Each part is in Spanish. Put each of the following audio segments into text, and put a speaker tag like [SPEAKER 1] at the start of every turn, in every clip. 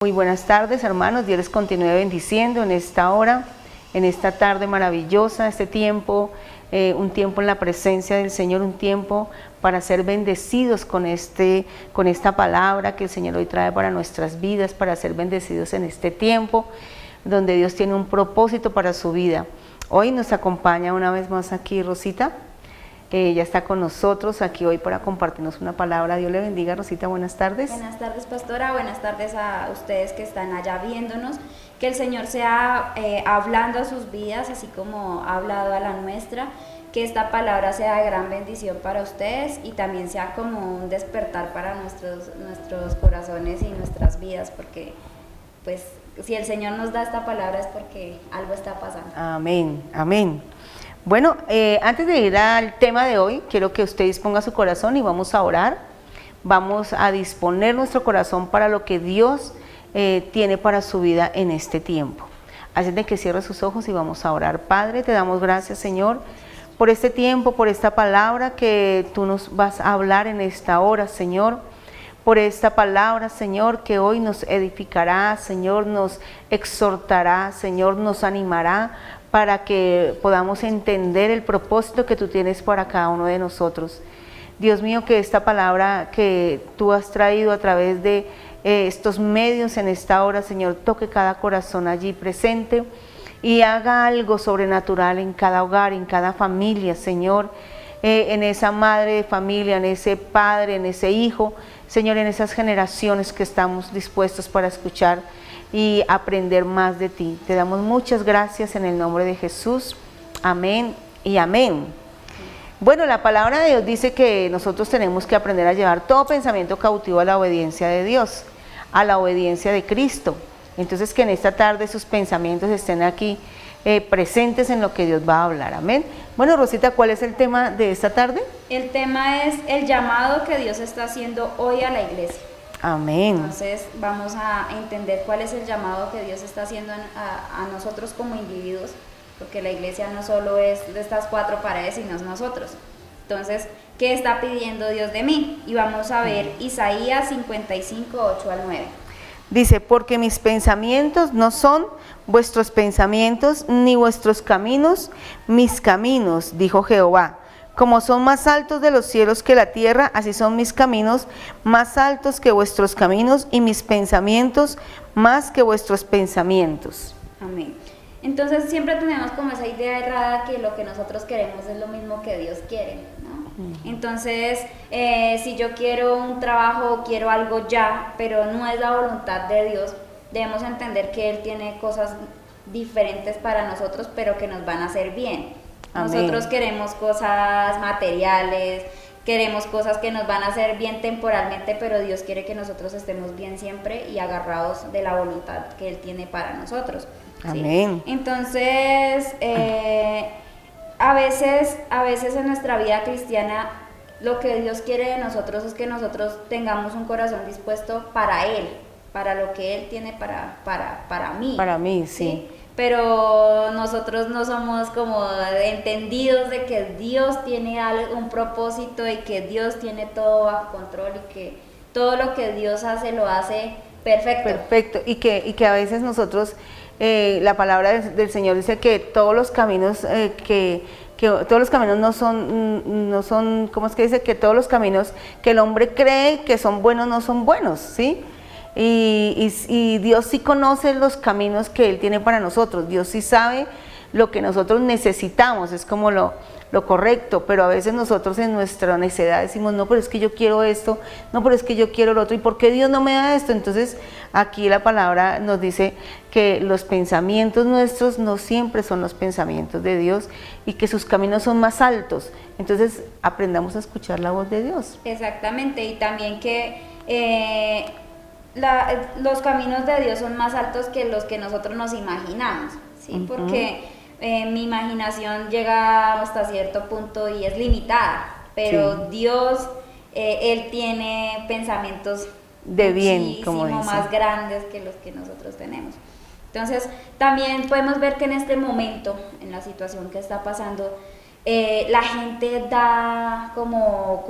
[SPEAKER 1] Muy buenas tardes, hermanos. Dios les continúe bendiciendo en esta hora, en esta tarde maravillosa, este tiempo, un tiempo en la presencia del Señor, un tiempo para ser bendecidos con esta palabra que el Señor hoy trae para nuestras vidas, para ser bendecidos en este tiempo, donde Dios tiene un propósito para su vida. Hoy nos acompaña una vez más aquí Rosita. Ella está con nosotros aquí hoy para compartirnos una palabra. Dios le bendiga, Rosita, buenas tardes.
[SPEAKER 2] Buenas tardes, pastora, buenas tardes a ustedes que están allá viéndonos. Que el Señor sea hablando a sus vidas, así como ha hablado a la nuestra. Que esta palabra sea de gran bendición para ustedes y también sea como un despertar para nuestros corazones y nuestras vidas, porque pues si el Señor nos da esta palabra es porque algo está pasando.
[SPEAKER 1] Amén, amén. Bueno, antes de ir al tema de hoy, quiero que usted disponga su corazón y vamos a orar. Vamos a disponer nuestro corazón para lo que Dios tiene para su vida en este tiempo. Así de que cierre sus ojos y vamos a orar. Padre, te damos gracias, Señor, por este tiempo, por esta palabra que tú nos vas a hablar en esta hora, Señor. Por esta palabra, Señor, que hoy nos edificará, Señor, nos exhortará, Señor, nos animará, para que podamos entender el propósito que tú tienes para cada uno de nosotros. Dios mío, que esta palabra que tú has traído a través de estos medios en esta hora, Señor, toque cada corazón allí presente y haga algo sobrenatural en cada hogar, en cada familia, Señor, en esa madre de familia, en ese padre, en ese hijo, Señor, en esas generaciones que estamos dispuestos para escuchar y aprender más de ti. Te damos muchas gracias en el nombre de Jesús. Amén y amén. Bueno, la palabra de Dios dice que nosotros tenemos que aprender a llevar todo pensamiento cautivo a la obediencia de Dios, a la obediencia de Cristo. Entonces, que en esta tarde sus pensamientos estén aquí presentes en lo que Dios va a hablar. Amén. Bueno, Rosita, ¿cuál es el tema de esta tarde?
[SPEAKER 2] El tema es el llamado que Dios está haciendo hoy a la iglesia.
[SPEAKER 1] Amén.
[SPEAKER 2] Entonces vamos a entender cuál es el llamado que Dios está haciendo a nosotros como individuos, porque la iglesia no solo es de estas cuatro paredes, sino es nosotros. Entonces, ¿qué está pidiendo Dios de mí? Y vamos a ver Isaías 55, 8 al 9.
[SPEAKER 1] Dice, porque mis pensamientos no son vuestros pensamientos, ni vuestros caminos mis caminos, dijo Jehová. Como son más altos de los cielos que la tierra, así son mis caminos más altos que vuestros caminos y mis pensamientos más que vuestros pensamientos.
[SPEAKER 2] Amén. Entonces siempre tenemos como esa idea errada que lo que nosotros queremos es lo mismo que Dios quiere, ¿no? Entonces, si yo quiero un trabajo, quiero algo ya, pero no es la voluntad de Dios, debemos entender que Él tiene cosas diferentes para nosotros, pero que nos van a hacer bien.
[SPEAKER 1] Amén.
[SPEAKER 2] Nosotros queremos cosas materiales, queremos cosas que nos van a hacer bien temporalmente, pero Dios quiere que nosotros estemos bien siempre y agarrados de la voluntad que Él tiene para nosotros.
[SPEAKER 1] Amén.
[SPEAKER 2] ¿Sí? Entonces, a veces en nuestra vida cristiana, lo que Dios quiere de nosotros es que nosotros tengamos un corazón dispuesto para Él, para lo que Él tiene para mí.
[SPEAKER 1] Para mí, sí.
[SPEAKER 2] Pero nosotros no somos como entendidos de que Dios tiene un propósito y que Dios tiene todo bajo control y que todo lo que Dios hace lo hace perfecto.
[SPEAKER 1] Perfecto, y que a veces nosotros, la palabra del Señor dice que todos los caminos, que todos los caminos no son, ¿cómo es que dice? Que todos los caminos que el hombre cree que son buenos no son buenos, ¿sí? Y Dios sí conoce los caminos que Él tiene para nosotros. Dios sí sabe lo que nosotros necesitamos, es como lo correcto, pero a veces nosotros en nuestra necedad decimos, no, pero es que yo quiero esto, no, pero es que yo quiero lo otro, ¿y por qué Dios no me da esto? Entonces aquí la palabra nos dice que los pensamientos nuestros no siempre son los pensamientos de Dios y que sus caminos son más altos. Entonces aprendamos a escuchar la voz de Dios.
[SPEAKER 2] Exactamente, y también que los caminos de Dios son más altos que los que nosotros nos imaginamos, ¿sí? Porque mi imaginación llega hasta cierto punto y es limitada, pero sí. Dios, Él tiene pensamientos
[SPEAKER 1] de bien, como dice,
[SPEAKER 2] más grandes que los que nosotros tenemos. Entonces, también podemos ver que en este momento, en la situación que está pasando, la gente da como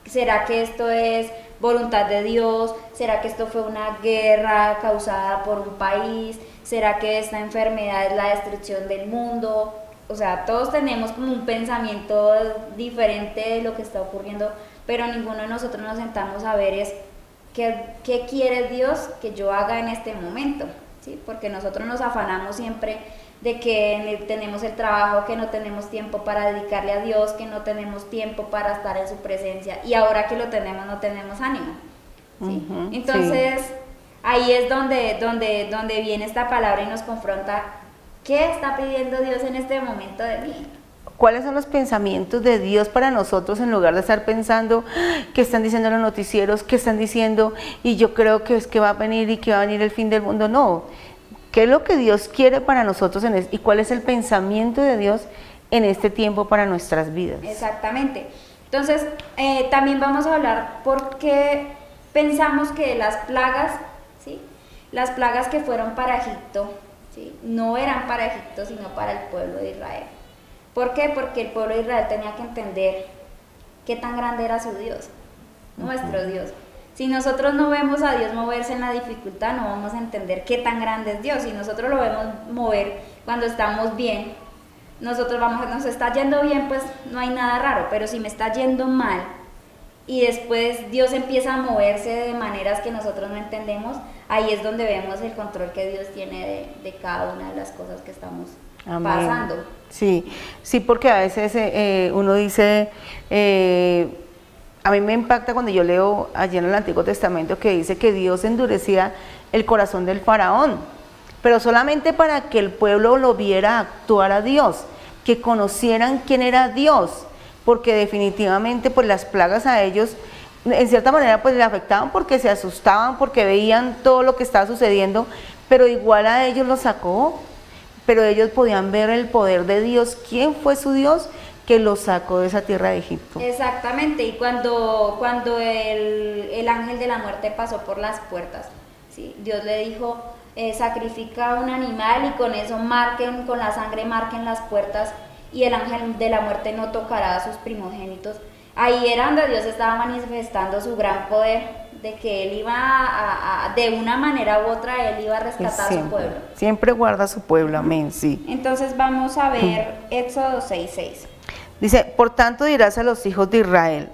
[SPEAKER 2] ¿será que esto es voluntad de Dios? ¿Será que esto fue una guerra causada por un país? ¿Será que esta enfermedad es la destrucción del mundo? O sea, todos tenemos como un pensamiento diferente de lo que está ocurriendo, pero ninguno de nosotros nos sentamos a ver es qué quiere Dios que yo haga en este momento, ¿sí? Porque nosotros nos afanamos siempre de que tenemos el trabajo, que no tenemos tiempo para dedicarle a Dios, que no tenemos tiempo para estar en su presencia, y ahora que lo tenemos no tenemos ánimo, ¿sí? Entonces, sí, ahí es donde viene esta palabra y nos confronta. ¿Qué está pidiendo Dios en este momento de mí?
[SPEAKER 1] ¿Cuáles son los pensamientos de Dios para nosotros en lugar de estar pensando qué están diciendo los noticieros, qué están diciendo y yo creo que es que va a venir y que va a venir el fin del mundo? No, ¿qué es lo que Dios quiere para nosotros y cuál es el pensamiento de Dios en este tiempo para nuestras vidas?
[SPEAKER 2] Exactamente. Entonces, también vamos a hablar por qué pensamos que las plagas, ¿sí? Las plagas que fueron para Egipto, ¿sí? No eran para Egipto, sino para el pueblo de Israel. ¿Por qué? Porque el pueblo de Israel tenía que entender qué tan grande era su Dios, nuestro Dios. Si nosotros no vemos a Dios moverse en la dificultad, no vamos a entender qué tan grande es Dios. Si nosotros lo vemos mover cuando estamos bien, nosotros nos está yendo bien, pues no hay nada raro, pero si me está yendo mal y después Dios empieza a moverse de maneras que nosotros no entendemos, ahí es donde vemos el control que Dios tiene de cada una de las cosas que estamos pasando.
[SPEAKER 1] Sí, sí, porque a veces uno dice, a mí me impacta cuando yo leo allí en el Antiguo Testamento que dice que Dios endurecía el corazón del faraón, pero solamente para que el pueblo lo viera actuar a Dios, que conocieran quién era Dios, porque definitivamente pues las plagas a ellos en cierta manera pues le afectaban porque se asustaban, porque veían todo lo que estaba sucediendo, pero igual a ellos los sacó, pero ellos podían ver el poder de Dios, quién fue su Dios que los sacó de esa tierra de Egipto.
[SPEAKER 2] Exactamente, y cuando el ángel de la muerte pasó por las puertas, ¿sí? Dios le dijo, sacrifica un animal y con eso marquen, con la sangre marquen las puertas y el ángel de la muerte no tocará a sus primogénitos. Ahí era donde Dios estaba manifestando su gran poder, de que Él iba de una manera u otra, Él iba a rescatar a su pueblo.
[SPEAKER 1] Siempre guarda a su pueblo, amén, sí.
[SPEAKER 2] Entonces vamos a ver Éxodo 6:6.
[SPEAKER 1] Dice, por tanto dirás a los hijos de Israel,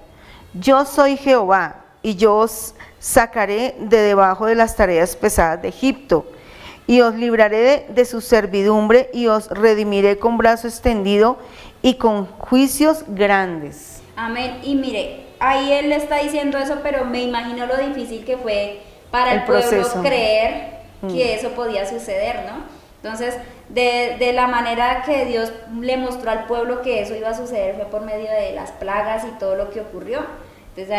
[SPEAKER 1] yo soy Jehová, y yo os sacaré de debajo de las tareas pesadas de Egipto, y os libraré de su servidumbre, y os redimiré con brazo extendido y con juicios grandes.
[SPEAKER 2] Amén. Y mire, ahí él está diciendo eso, pero me imagino lo difícil que fue para el pueblo creer que eso podía suceder, ¿no? Entonces, de la manera que Dios le mostró al pueblo que eso iba a suceder fue por medio de las plagas y todo lo que ocurrió. Entonces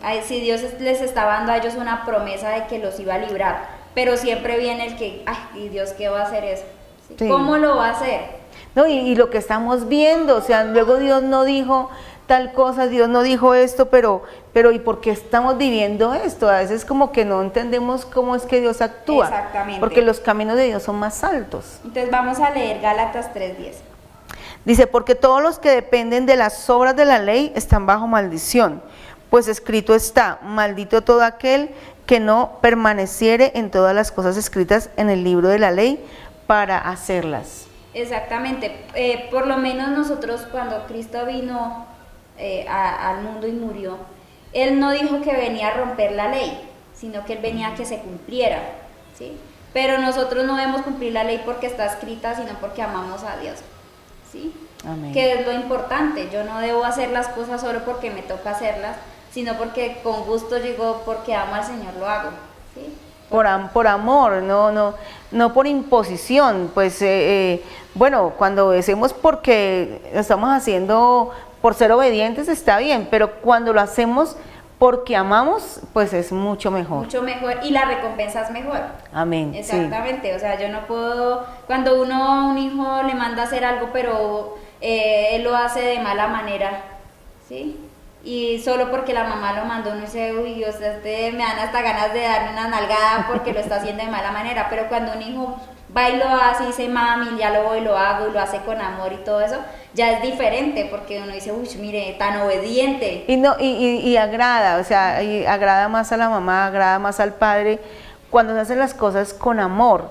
[SPEAKER 2] ahí sí Dios les estaba dando a ellos una promesa de que los iba a librar, pero siempre viene el que, ay, ¿y Dios qué va a hacer eso? ¿Sí? Sí. ¿Cómo lo va a hacer?
[SPEAKER 1] No, y lo que estamos viendo, o sea, luego Dios no dijo tal cosa, Dios no dijo esto, pero ¿y por qué estamos viviendo esto? A veces como que no entendemos cómo es que Dios actúa.
[SPEAKER 2] Exactamente.
[SPEAKER 1] Porque los caminos de Dios son más altos.
[SPEAKER 2] Entonces vamos a leer Gálatas 3:10.
[SPEAKER 1] Dice, porque todos los que dependen de las obras de la ley están bajo maldición, pues escrito está, maldito todo aquel que no permaneciere en todas las cosas escritas en el libro de la ley para hacerlas.
[SPEAKER 2] Exactamente, por lo menos nosotros cuando Cristo vino al mundo y murió, Él no dijo que venía a romper la ley, sino que Él venía a que se cumpliera, ¿sí? Pero nosotros no debemos cumplir la ley porque está escrita, sino porque amamos a Dios, ¿sí?
[SPEAKER 1] Amén.
[SPEAKER 2] Que es lo importante. Yo no debo hacer las cosas solo porque me toca hacerlas, sino porque con gusto llegó, porque amo al Señor lo hago, ¿sí?
[SPEAKER 1] Por amor, no por imposición. Pues bueno, cuando decimos porque lo estamos haciendo por ser obedientes está bien, pero cuando lo hacemos porque amamos, pues es mucho mejor.
[SPEAKER 2] Mucho mejor, y la recompensa es mejor.
[SPEAKER 1] Amén.
[SPEAKER 2] Exactamente, sí. O sea, yo no puedo, cuando un hijo le manda a hacer algo, pero él lo hace de mala manera, ¿sí? y solo porque la mamá lo mandó uno dice, uy, Dios, me dan hasta ganas de darle una nalgada porque lo está haciendo de mala manera, pero cuando un hijo va y lo hace y dice, mami, ya lo voy, lo hago y lo hace con amor y todo eso, ya es diferente porque uno dice, uy, mire, tan obediente.
[SPEAKER 1] Y, no, y agrada, o sea, y agrada más a la mamá, agrada más al padre, cuando se hacen las cosas con amor,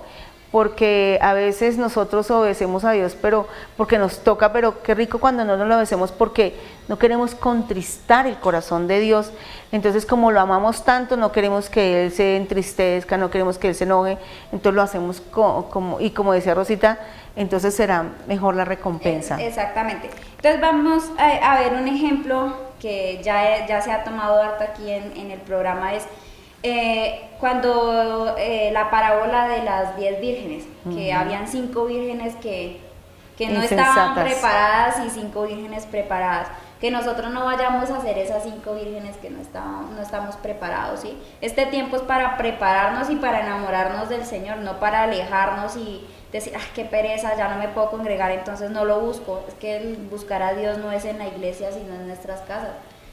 [SPEAKER 1] porque a veces nosotros obedecemos a Dios, pero porque nos toca, pero qué rico cuando no nos lo obedecemos porque no queremos contristar el corazón de Dios. Entonces, como lo amamos tanto, no queremos que Él se entristezca, no queremos que Él se enoje, entonces lo hacemos como decía Rosita, entonces será mejor la recompensa.
[SPEAKER 2] Exactamente. Entonces vamos a ver un ejemplo que ya se ha tomado harto aquí en el programa, es cuando la parábola de las 10 vírgenes, que habían 5 vírgenes que no estaban preparadas y 5 vírgenes preparadas, que nosotros no vayamos a hacer esas 5 vírgenes que no estamos preparados, ¿sí? Este tiempo es para prepararnos y para enamorarnos del Señor, no para alejarnos y decir, qué pereza, ya no me puedo congregar, entonces no lo busco. Es que el buscar a Dios no es en la iglesia, sino en nuestras casas,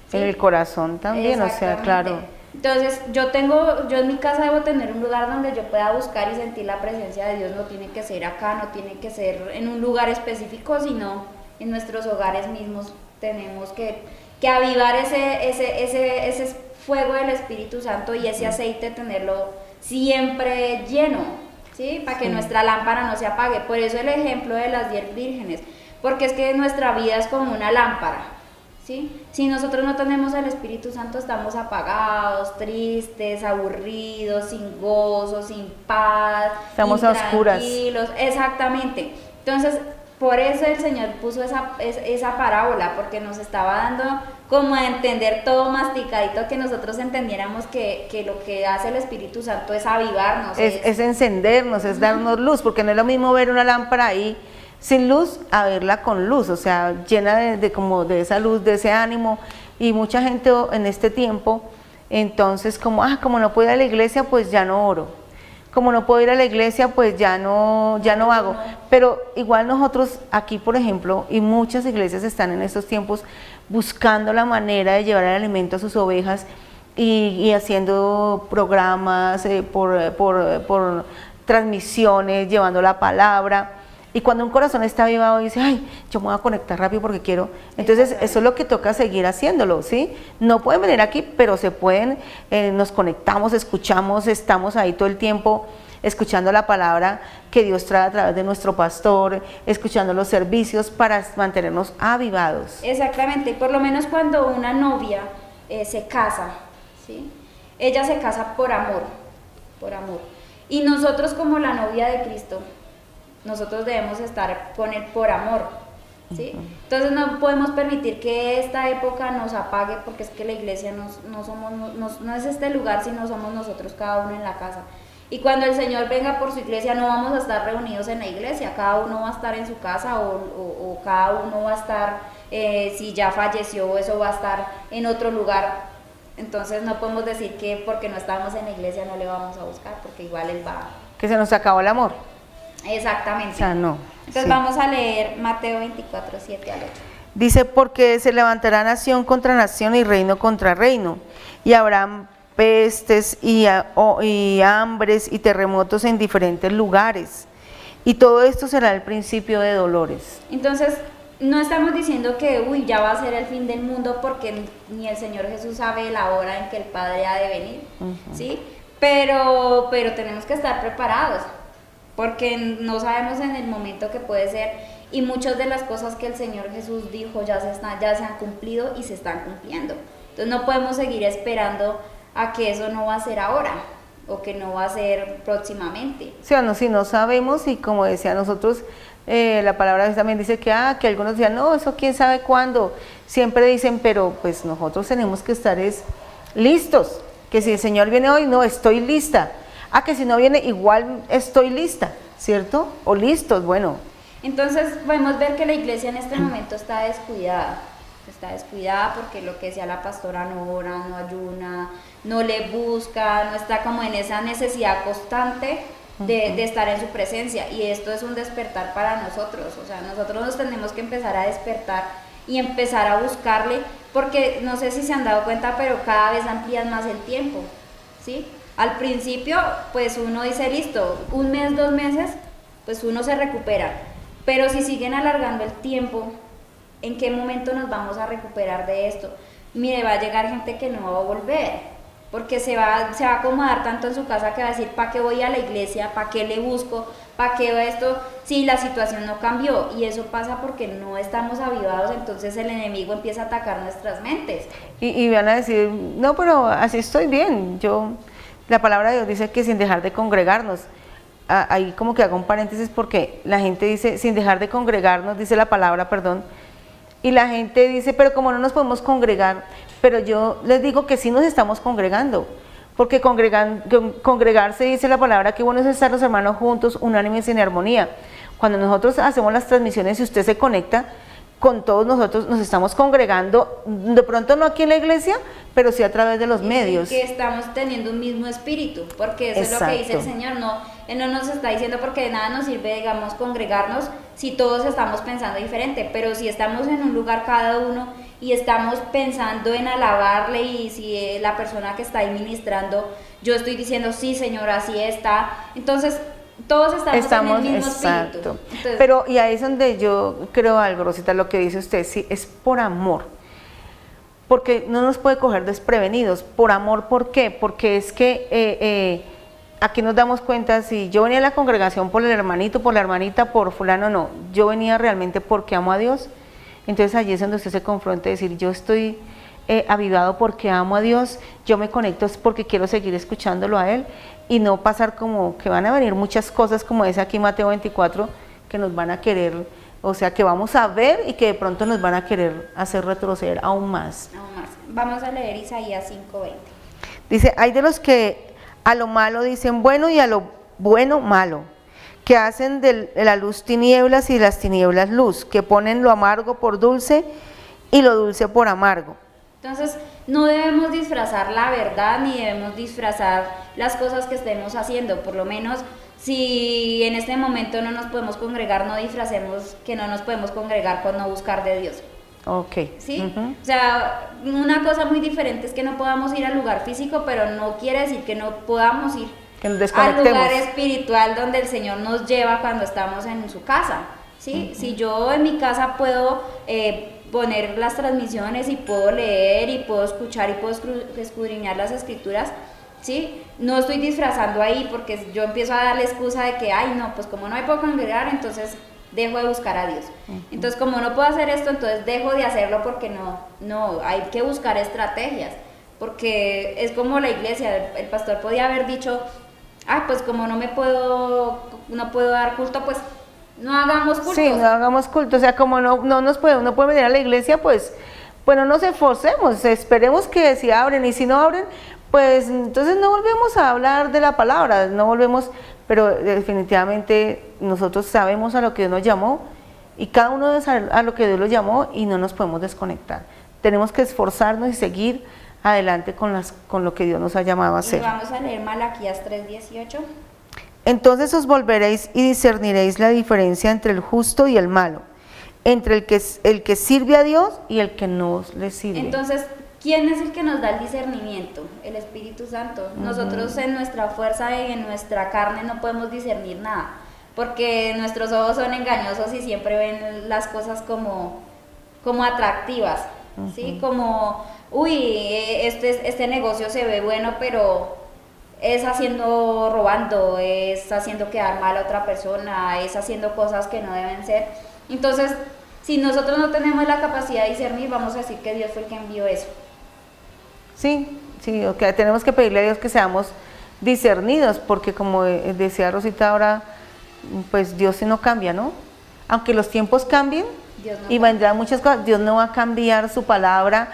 [SPEAKER 2] ¿sí?
[SPEAKER 1] En el corazón también, o sea, claro.
[SPEAKER 2] Entonces, yo en mi casa debo tener un lugar donde yo pueda buscar y sentir la presencia de Dios. No tiene que ser acá, no tiene que ser en un lugar específico, sino en nuestros hogares mismos. Tenemos que avivar ese fuego del Espíritu Santo y ese aceite, tenerlo siempre lleno, ¿sí? Para que nuestra lámpara no se apague. Por eso el ejemplo de las 10 vírgenes, porque es que nuestra vida es como una lámpara, ¿sí? Si nosotros no tenemos el Espíritu Santo, estamos apagados, tristes, aburridos, sin gozo, sin paz,
[SPEAKER 1] estamos a oscuras.
[SPEAKER 2] Exactamente. Entonces, por eso el Señor puso esa parábola, porque nos estaba dando como a entender todo masticadito, que nosotros entendiéramos que lo que hace el Espíritu Santo es avivarnos.
[SPEAKER 1] Es encendernos, es darnos luz, porque no es lo mismo ver una lámpara ahí sin luz a verla con luz, o sea, llena de esa luz, de ese ánimo. Y mucha gente en este tiempo, entonces como no puedo ir a la iglesia, pues ya no oro. Como no puedo ir a la iglesia, pues ya no hago. Pero igual nosotros aquí, por ejemplo, y muchas iglesias están en estos tiempos buscando la manera de llevar el alimento a sus ovejas y haciendo programas por transmisiones, llevando la palabra. Y cuando un corazón está avivado dice, ay, yo me voy a conectar rápido porque quiero. Entonces eso es lo que toca seguir haciéndolo, ¿sí? No pueden venir aquí, pero se pueden, nos conectamos, escuchamos, estamos ahí todo el tiempo escuchando la palabra que Dios trae a través de nuestro pastor, escuchando los servicios para mantenernos avivados.
[SPEAKER 2] Exactamente, por lo menos cuando una novia se casa, ¿sí? Ella se casa por amor. Y nosotros como la novia de Cristo, nosotros debemos estar con Él por amor, ¿sí? Entonces no podemos permitir que esta época nos apague, porque es que la iglesia no es este lugar, sino somos nosotros cada uno en la casa. Y cuando el Señor venga por su iglesia, no vamos a estar reunidos en la iglesia, cada uno va a estar en su casa o cada uno va a estar, si ya falleció, eso va a estar en otro lugar. Entonces no podemos decir que porque no estamos en la iglesia no le vamos a buscar, porque igual Él va.
[SPEAKER 1] Que se nos acabó el amor.
[SPEAKER 2] Exactamente.
[SPEAKER 1] O sea, no.
[SPEAKER 2] Entonces vamos a leer Mateo 24, 7 al 8.
[SPEAKER 1] Dice, porque se levantará nación contra nación y reino contra reino, y habrán pestes y hambres y terremotos en diferentes lugares, y todo esto será el principio de dolores.
[SPEAKER 2] Entonces, no estamos diciendo que ya va a ser el fin del mundo, porque ni el Señor Jesús sabe la hora en que el Padre ha de venir, ¿sí? Pero tenemos que estar preparados, porque no sabemos en el momento que puede ser, y muchas de las cosas que el Señor Jesús dijo ya se han cumplido y se están cumpliendo. Entonces no podemos seguir esperando a que eso no va a ser ahora o que no va a ser próximamente.
[SPEAKER 1] O sea, si no sabemos, y como decía nosotros, la palabra también dice que algunos decían, no, eso quién sabe cuándo, siempre dicen, pero pues nosotros tenemos que estar listos, que si el Señor viene hoy, no, estoy lista. Que si no viene, igual estoy lista, ¿cierto? O listos, bueno.
[SPEAKER 2] Entonces podemos ver que la iglesia en este momento está descuidada porque lo que decía la pastora, no ora, no ayuna, no le busca, no está como en esa necesidad constante de estar en su presencia, y esto es un despertar para nosotros, o sea, nosotros nos tenemos que empezar a despertar y empezar a buscarle, porque no sé si se han dado cuenta, pero cada vez amplían más el tiempo, ¿sí? Al principio, pues uno dice, listo, un mes, 2 meses, pues uno se recupera, pero si siguen alargando el tiempo, ¿en qué momento nos vamos a recuperar de esto? Mire, va a llegar gente que no va a volver, porque se va a acomodar tanto en su casa que va a decir, ¿para qué voy a la iglesia? ¿Para qué le busco? ¿Para qué va esto? Si la situación no cambió, y eso pasa porque no estamos avivados, entonces el enemigo empieza a atacar nuestras mentes.
[SPEAKER 1] Y van a decir, no, pero así estoy bien. La palabra de Dios dice que sin dejar de congregarnos. Ahí como que hago un paréntesis porque la gente dice, sin dejar de congregarnos, dice la palabra, perdón, y la gente dice, pero como no nos podemos congregar, pero yo les digo que sí nos estamos congregando, porque congregarse, dice la palabra, que bueno es estar los hermanos juntos, unánimes y en armonía. Cuando nosotros hacemos las transmisiones y usted se conecta, con todos nosotros nos estamos congregando, de pronto no aquí en la iglesia, pero sí a través de los medios.
[SPEAKER 2] Que estamos teniendo un mismo espíritu, porque eso
[SPEAKER 1] Exacto.
[SPEAKER 2] es lo que dice el Señor, Él no nos está diciendo porque de nada nos sirve, digamos, congregarnos si todos estamos pensando diferente, pero si estamos en un lugar cada uno y estamos pensando en alabarle, y si la persona que está ahí ministrando, yo estoy diciendo, sí Señor, así está, entonces todos estamos en el mismo
[SPEAKER 1] exacto.
[SPEAKER 2] espíritu. Entonces,
[SPEAKER 1] pero y ahí es donde yo creo algo, Rosita, lo que dice usted, sí, es por amor, porque no nos puede coger desprevenidos, por amor, ¿por qué? Porque es que aquí nos damos cuenta, si yo venía a la congregación por el hermanito, por la hermanita, por fulano, no, yo venía realmente porque amo a Dios. Entonces allí es donde usted se confronta y decir, yo estoy avivado porque amo a Dios, yo me conecto porque quiero seguir escuchándolo a Él, y no pasar como que van a venir muchas cosas, como dice aquí Mateo 24, que nos van a querer, o sea, que vamos a ver y que de pronto nos van a querer hacer retroceder aún más.
[SPEAKER 2] Vamos a leer Isaías 5:20.
[SPEAKER 1] Dice, hay de los que a lo malo dicen bueno y a lo bueno malo, que hacen de la luz tinieblas y de las tinieblas luz, que ponen lo amargo por dulce y lo dulce por amargo.
[SPEAKER 2] Entonces, no debemos disfrazar la verdad ni debemos disfrazar las cosas que estemos haciendo. Por lo menos, si en este momento no nos podemos congregar, no disfracemos que no nos podemos congregar con no buscar de Dios.
[SPEAKER 1] Ok.
[SPEAKER 2] ¿Sí? O sea, una cosa muy diferente es que no podamos ir al lugar físico, pero no quiere decir que no podamos ir al lugar espiritual donde el Señor nos lleva cuando estamos en su casa. ¿Sí? Si yo en mi casa puedo poner las transmisiones y puedo leer y puedo escuchar y puedo escudriñar las escrituras, ¿sí? No estoy disfrazando ahí porque yo empiezo a darle excusa de que, ay no, pues como no me puedo congregar, entonces dejo de buscar a Dios. Entonces como no puedo hacer esto, entonces dejo de hacerlo porque no, hay que buscar estrategias, porque es como la iglesia, el pastor podía haber dicho, ay pues como no puedo dar culto, pues no hagamos culto.
[SPEAKER 1] Sí, no hagamos culto, o sea, como no puede venir a la iglesia, pues no nos esforcemos, esperemos que si abren, y si no abren, pues entonces no volvemos a hablar de la palabra, no volvemos, pero definitivamente nosotros sabemos a lo que Dios nos llamó, y cada uno debe saber a lo que Dios lo llamó, y no nos podemos desconectar. Tenemos que esforzarnos y seguir adelante con lo que Dios nos ha llamado a hacer.
[SPEAKER 2] Y vamos a leer Malaquías 3:18.
[SPEAKER 1] Entonces os volveréis y discerniréis la diferencia entre el justo y el malo, entre el que sirve a Dios y el que no le sirve.
[SPEAKER 2] Entonces, ¿quién es el que nos da el discernimiento? El Espíritu Santo. Nosotros en nuestra fuerza y en nuestra carne no podemos discernir nada, porque nuestros ojos son engañosos y siempre ven las cosas como atractivas, ¿sí? Como, uy, este negocio se ve bueno, pero es robando, es haciendo quedar mal a otra persona, es haciendo cosas que no deben ser. Entonces, si nosotros no tenemos la capacidad de discernir, vamos a decir que Dios fue el que envió eso.
[SPEAKER 1] Sí, okay. Tenemos que pedirle a Dios que seamos discernidos, porque como decía Rosita ahora, pues Dios sí no cambia, ¿no? Aunque los tiempos cambien y vendrán muchas cosas, Dios no va a cambiar su palabra,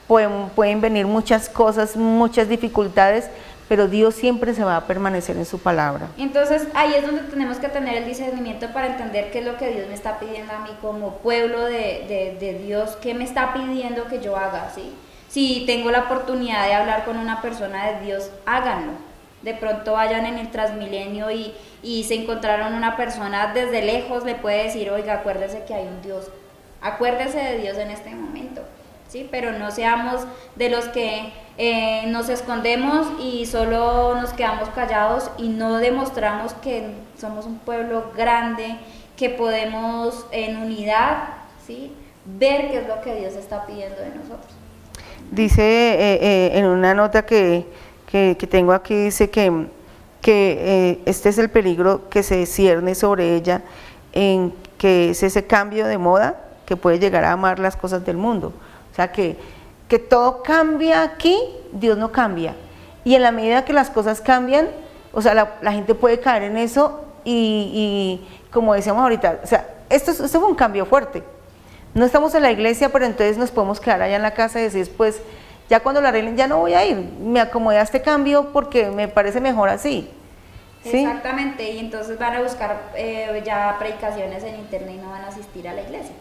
[SPEAKER 1] pueden venir muchas cosas, muchas dificultades, pero Dios siempre se va a permanecer en su palabra.
[SPEAKER 2] Entonces ahí es donde tenemos que tener el discernimiento para entender qué es lo que Dios me está pidiendo a mí como pueblo de Dios, qué me está pidiendo que yo haga, ¿sí? Si tengo la oportunidad de hablar con una persona de Dios, háganlo. De pronto vayan en el Transmilenio y se encontraron una persona desde lejos, le puede decir, oiga, acuérdese que hay un Dios Acuérdese de Dios en este momento, ¿sí? Pero no seamos de los que nos escondemos y solo nos quedamos callados y no demostramos que somos un pueblo grande, que podemos en unidad, ¿sí?, ver qué es lo que Dios está pidiendo de nosotros.
[SPEAKER 1] Dice en una nota que tengo aquí, dice que este es el peligro que se cierne sobre ella, en que es ese cambio de moda que puede llegar a amar las cosas del mundo. O sea, que todo cambia aquí, Dios no cambia. Y en la medida que las cosas cambian, o sea, la gente puede caer en eso y como decíamos ahorita, o sea, esto fue un cambio fuerte. No estamos en la iglesia, pero entonces nos podemos quedar allá en la casa y decir, pues, ya cuando la arreglen ya no voy a ir, me acomodé a este cambio porque me parece mejor así. ¿Sí?
[SPEAKER 2] Exactamente, y entonces van a buscar ya predicaciones en internet y no van a asistir a la iglesia.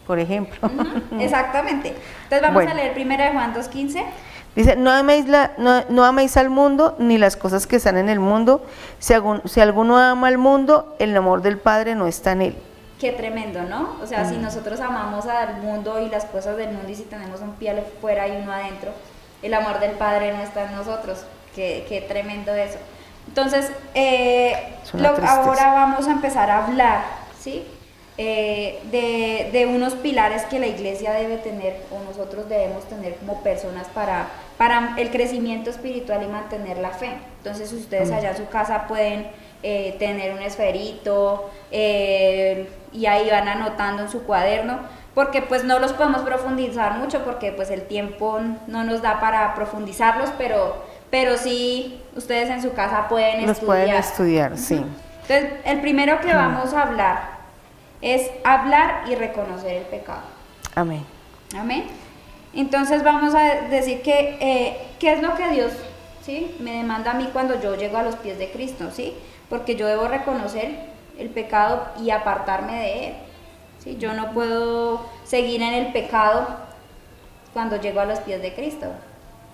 [SPEAKER 1] Por ejemplo.
[SPEAKER 2] Exactamente. Entonces vamos a leer 1 Juan 2:15.
[SPEAKER 1] Dice, no améis al mundo ni las cosas que están en el mundo. Si alguno ama al mundo, el amor del Padre no está en él.
[SPEAKER 2] Qué tremendo, ¿no? O sea, si nosotros amamos al mundo y las cosas del mundo y si tenemos un pie afuera y uno adentro, el amor del Padre no está en nosotros. Qué tremendo eso. Entonces, ahora vamos a empezar a hablar, ¿sí? De unos pilares que la iglesia debe tener o nosotros debemos tener como personas para el crecimiento espiritual y mantener la fe. Entonces ustedes allá en su casa pueden tener un esferito y ahí van anotando en su cuaderno, porque pues no los podemos profundizar mucho porque pues el tiempo no nos da para profundizarlos, pero sí ustedes en su casa pueden
[SPEAKER 1] los pueden estudiar, sí.
[SPEAKER 2] Entonces el primero que vamos a hablar es hablar y reconocer el pecado.
[SPEAKER 1] Amén.
[SPEAKER 2] Amén. Entonces vamos a decir que qué es lo que Dios, ¿sí?, me demanda a mí cuando yo llego a los pies de Cristo, ¿sí? Porque yo debo reconocer el pecado y apartarme de él, ¿sí? Yo no puedo seguir en el pecado cuando llego a los pies de Cristo.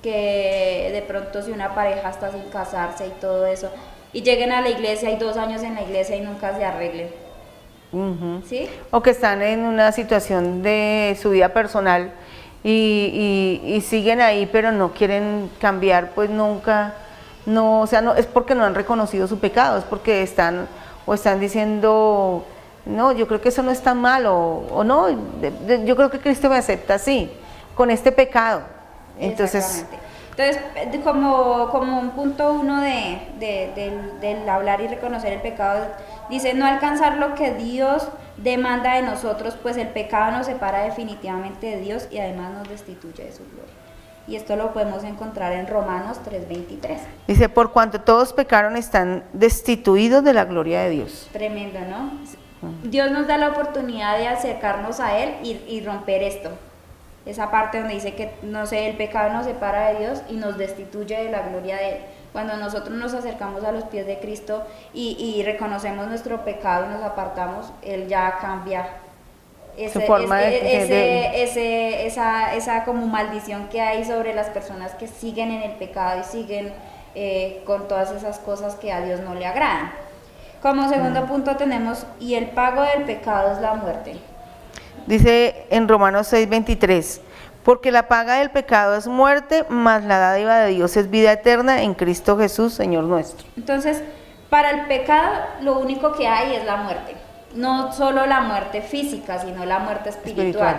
[SPEAKER 2] Que de pronto si una pareja está sin casarse y todo eso, y lleguen a la iglesia y 2 años en la iglesia y nunca se arreglen. ¿Sí?
[SPEAKER 1] O que están en una situación de su vida personal y siguen ahí pero no quieren cambiar, pues nunca, no, o sea, no es porque no han reconocido su pecado, es porque están diciendo, no, yo creo que eso no es tan malo, o no, yo creo que Cristo me acepta así, con este pecado. Entonces,
[SPEAKER 2] como un punto uno del hablar y reconocer el pecado, dice no alcanzar lo que Dios demanda de nosotros, pues el pecado nos separa definitivamente de Dios y además nos destituye de su gloria. Y esto lo podemos encontrar en Romanos 3:23.
[SPEAKER 1] Dice, por cuanto todos pecaron están destituidos de la gloria de Dios.
[SPEAKER 2] Tremendo, ¿no? Dios nos da la oportunidad de acercarnos a Él y romper esto. Esa parte donde dice que, no sé, el pecado nos separa de Dios y nos destituye de la gloria de Él. Cuando nosotros nos acercamos a los pies de Cristo y reconocemos nuestro pecado y nos apartamos, Él ya cambia esa como maldición que hay sobre las personas que siguen en el pecado y siguen con todas esas cosas que a Dios no le agradan. Como segundo punto tenemos, y el pago del pecado es la muerte.
[SPEAKER 1] Dice en Romanos 6:23, porque la paga del pecado es muerte, mas la dádiva de Dios es vida eterna en Cristo Jesús, Señor nuestro.
[SPEAKER 2] Entonces, para el pecado lo único que hay es la muerte. No solo la muerte física, sino la muerte espiritual.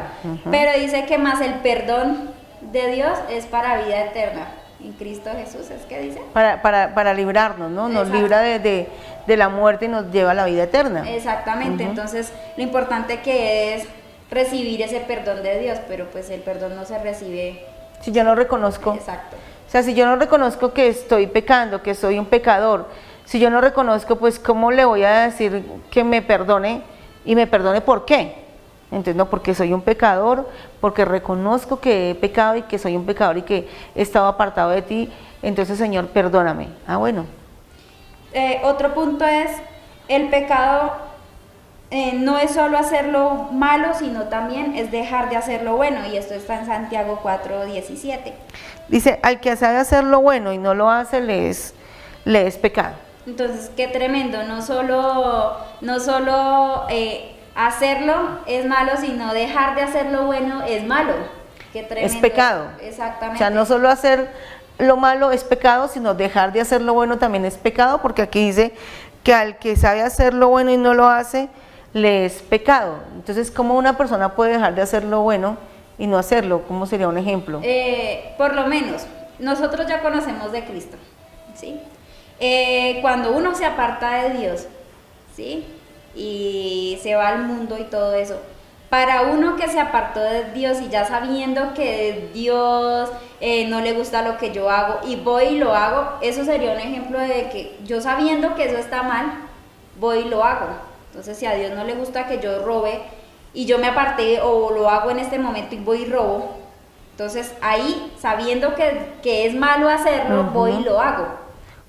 [SPEAKER 2] Pero dice que más el perdón de Dios es para vida eterna. En Cristo Jesús, ¿es que dice?
[SPEAKER 1] Para librarnos, ¿no? Nos libra de la muerte y nos lleva a la vida eterna.
[SPEAKER 2] Exactamente, entonces lo importante que es recibir ese perdón de Dios, pero pues el perdón no se recibe
[SPEAKER 1] si yo no reconozco.
[SPEAKER 2] Exacto.
[SPEAKER 1] O sea, si yo no reconozco que estoy pecando, que soy un pecador, si yo no reconozco, pues ¿cómo le voy a decir que me perdone? Y me perdone ¿por qué? Entonces, no, porque soy un pecador, porque reconozco que he pecado y que soy un pecador y que he estado apartado de ti, entonces Señor, perdóname. Ah, bueno.
[SPEAKER 2] Otro punto es, el pecado no es solo hacer lo malo, sino también es dejar de hacer lo bueno, y esto está en Santiago 4:17.
[SPEAKER 1] Dice, al que sabe hacer lo bueno y no lo hace, le es pecado.
[SPEAKER 2] Entonces, qué tremendo, no solo hacerlo es malo, sino dejar de hacer lo bueno es malo. Qué tremendo.
[SPEAKER 1] Es pecado.
[SPEAKER 2] Exactamente.
[SPEAKER 1] O sea, no solo hacer lo malo es pecado, sino dejar de hacer lo bueno también es pecado, porque aquí dice que al que sabe hacer lo bueno y no lo hace, le es pecado. Entonces, ¿cómo una persona puede dejar de hacer lo bueno y no hacerlo? ¿Cómo sería un ejemplo?
[SPEAKER 2] Por lo menos, nosotros ya conocemos de Cristo, ¿sí? Cuando uno se aparta de Dios, ¿sí? Y se va al mundo y todo eso, para uno que se apartó de Dios y ya sabiendo que Dios no le gusta lo que yo hago y voy y lo hago, eso sería un ejemplo de que yo sabiendo que eso está mal, voy y lo hago. Entonces, si a Dios no le gusta que yo robe y yo me aparté o lo hago en este momento y voy y robo, entonces ahí, sabiendo que es malo hacerlo, voy y lo hago.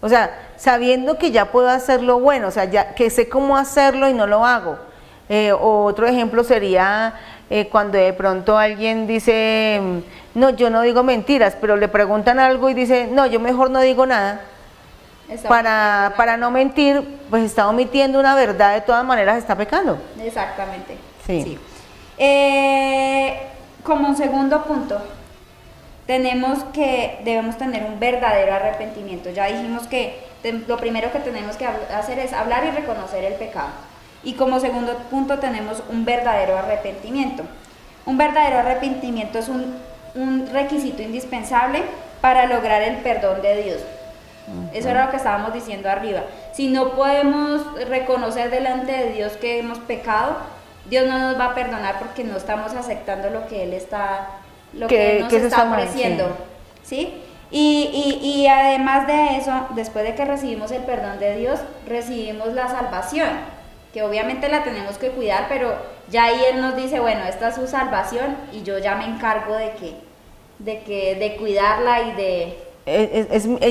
[SPEAKER 1] O sea, sabiendo que ya puedo hacerlo bueno, o sea, ya que sé cómo hacerlo y no lo hago. Otro ejemplo sería cuando de pronto alguien dice, no, yo no digo mentiras, pero le preguntan algo y dice, no, yo mejor no digo nada. Para no mentir, pues está omitiendo una verdad, de todas maneras está pecando.
[SPEAKER 2] Exactamente.
[SPEAKER 1] Sí.
[SPEAKER 2] Como un segundo punto, debemos tener un verdadero arrepentimiento. Ya dijimos que lo primero que tenemos que hacer es hablar y reconocer el pecado. Y como segundo punto tenemos un verdadero arrepentimiento. Un verdadero arrepentimiento es un requisito indispensable para lograr el perdón de Dios. Eso era lo que estábamos diciendo arriba. Si no podemos reconocer delante de Dios que hemos pecado, Dios no nos va a perdonar porque no estamos aceptando lo que Él nos está ofreciendo. ¿Sí? Y además de eso, después de que recibimos el perdón de Dios, recibimos la salvación, que obviamente la tenemos que cuidar, pero ya ahí Él nos dice, bueno, esta es su salvación y yo ya me encargo de cuidarla y de...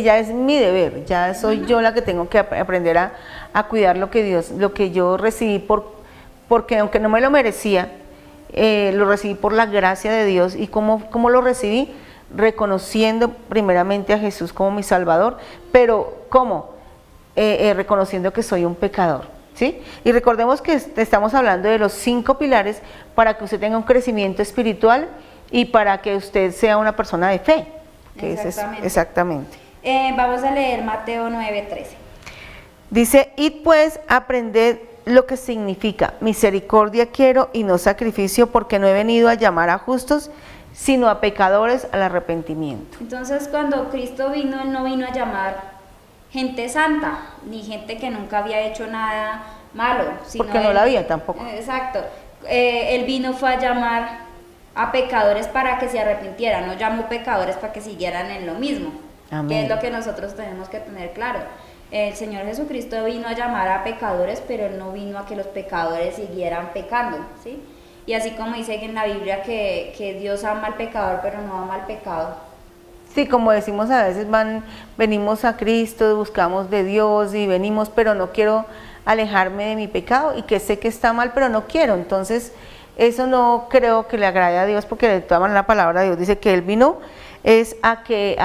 [SPEAKER 1] Ya es mi deber, ya soy yo la que tengo que aprender a cuidar lo que yo recibí porque aunque no me lo merecía, lo recibí por la gracia de Dios. ¿Y cómo lo recibí? Reconociendo primeramente a Jesús como mi Salvador, pero ¿cómo? Reconociendo que soy un pecador, ¿sí? Y recordemos que estamos hablando de los 5 pilares para que usted tenga un crecimiento espiritual y para que usted sea una persona de fe. Exactamente.
[SPEAKER 2] Vamos a leer Mateo 9:13.
[SPEAKER 1] Dice, id pues, aprended lo que significa misericordia quiero y no sacrificio, porque no he venido a llamar a justos, sino a pecadores al arrepentimiento.
[SPEAKER 2] Entonces, cuando Cristo vino, Él no vino a llamar gente santa, ni gente que nunca había hecho nada malo.
[SPEAKER 1] Porque no la había tampoco.
[SPEAKER 2] Exacto. Él vino fue a llamar a pecadores para que se arrepintieran, no llamó pecadores para que siguieran en lo mismo. Amén. Que es lo que nosotros tenemos que tener claro. El Señor Jesucristo vino a llamar a pecadores, pero Él no vino a que los pecadores siguieran pecando, ¿sí? Y así como dice en la Biblia que Dios ama al pecador, pero no ama al pecado.
[SPEAKER 1] Sí, como decimos a veces, venimos a Cristo, buscamos de Dios y venimos, pero no quiero alejarme de mi pecado y que sé que está mal, pero no quiero. Entonces, eso no creo que le agrade a Dios, porque de todas maneras la palabra de Dios dice que Él vino es a que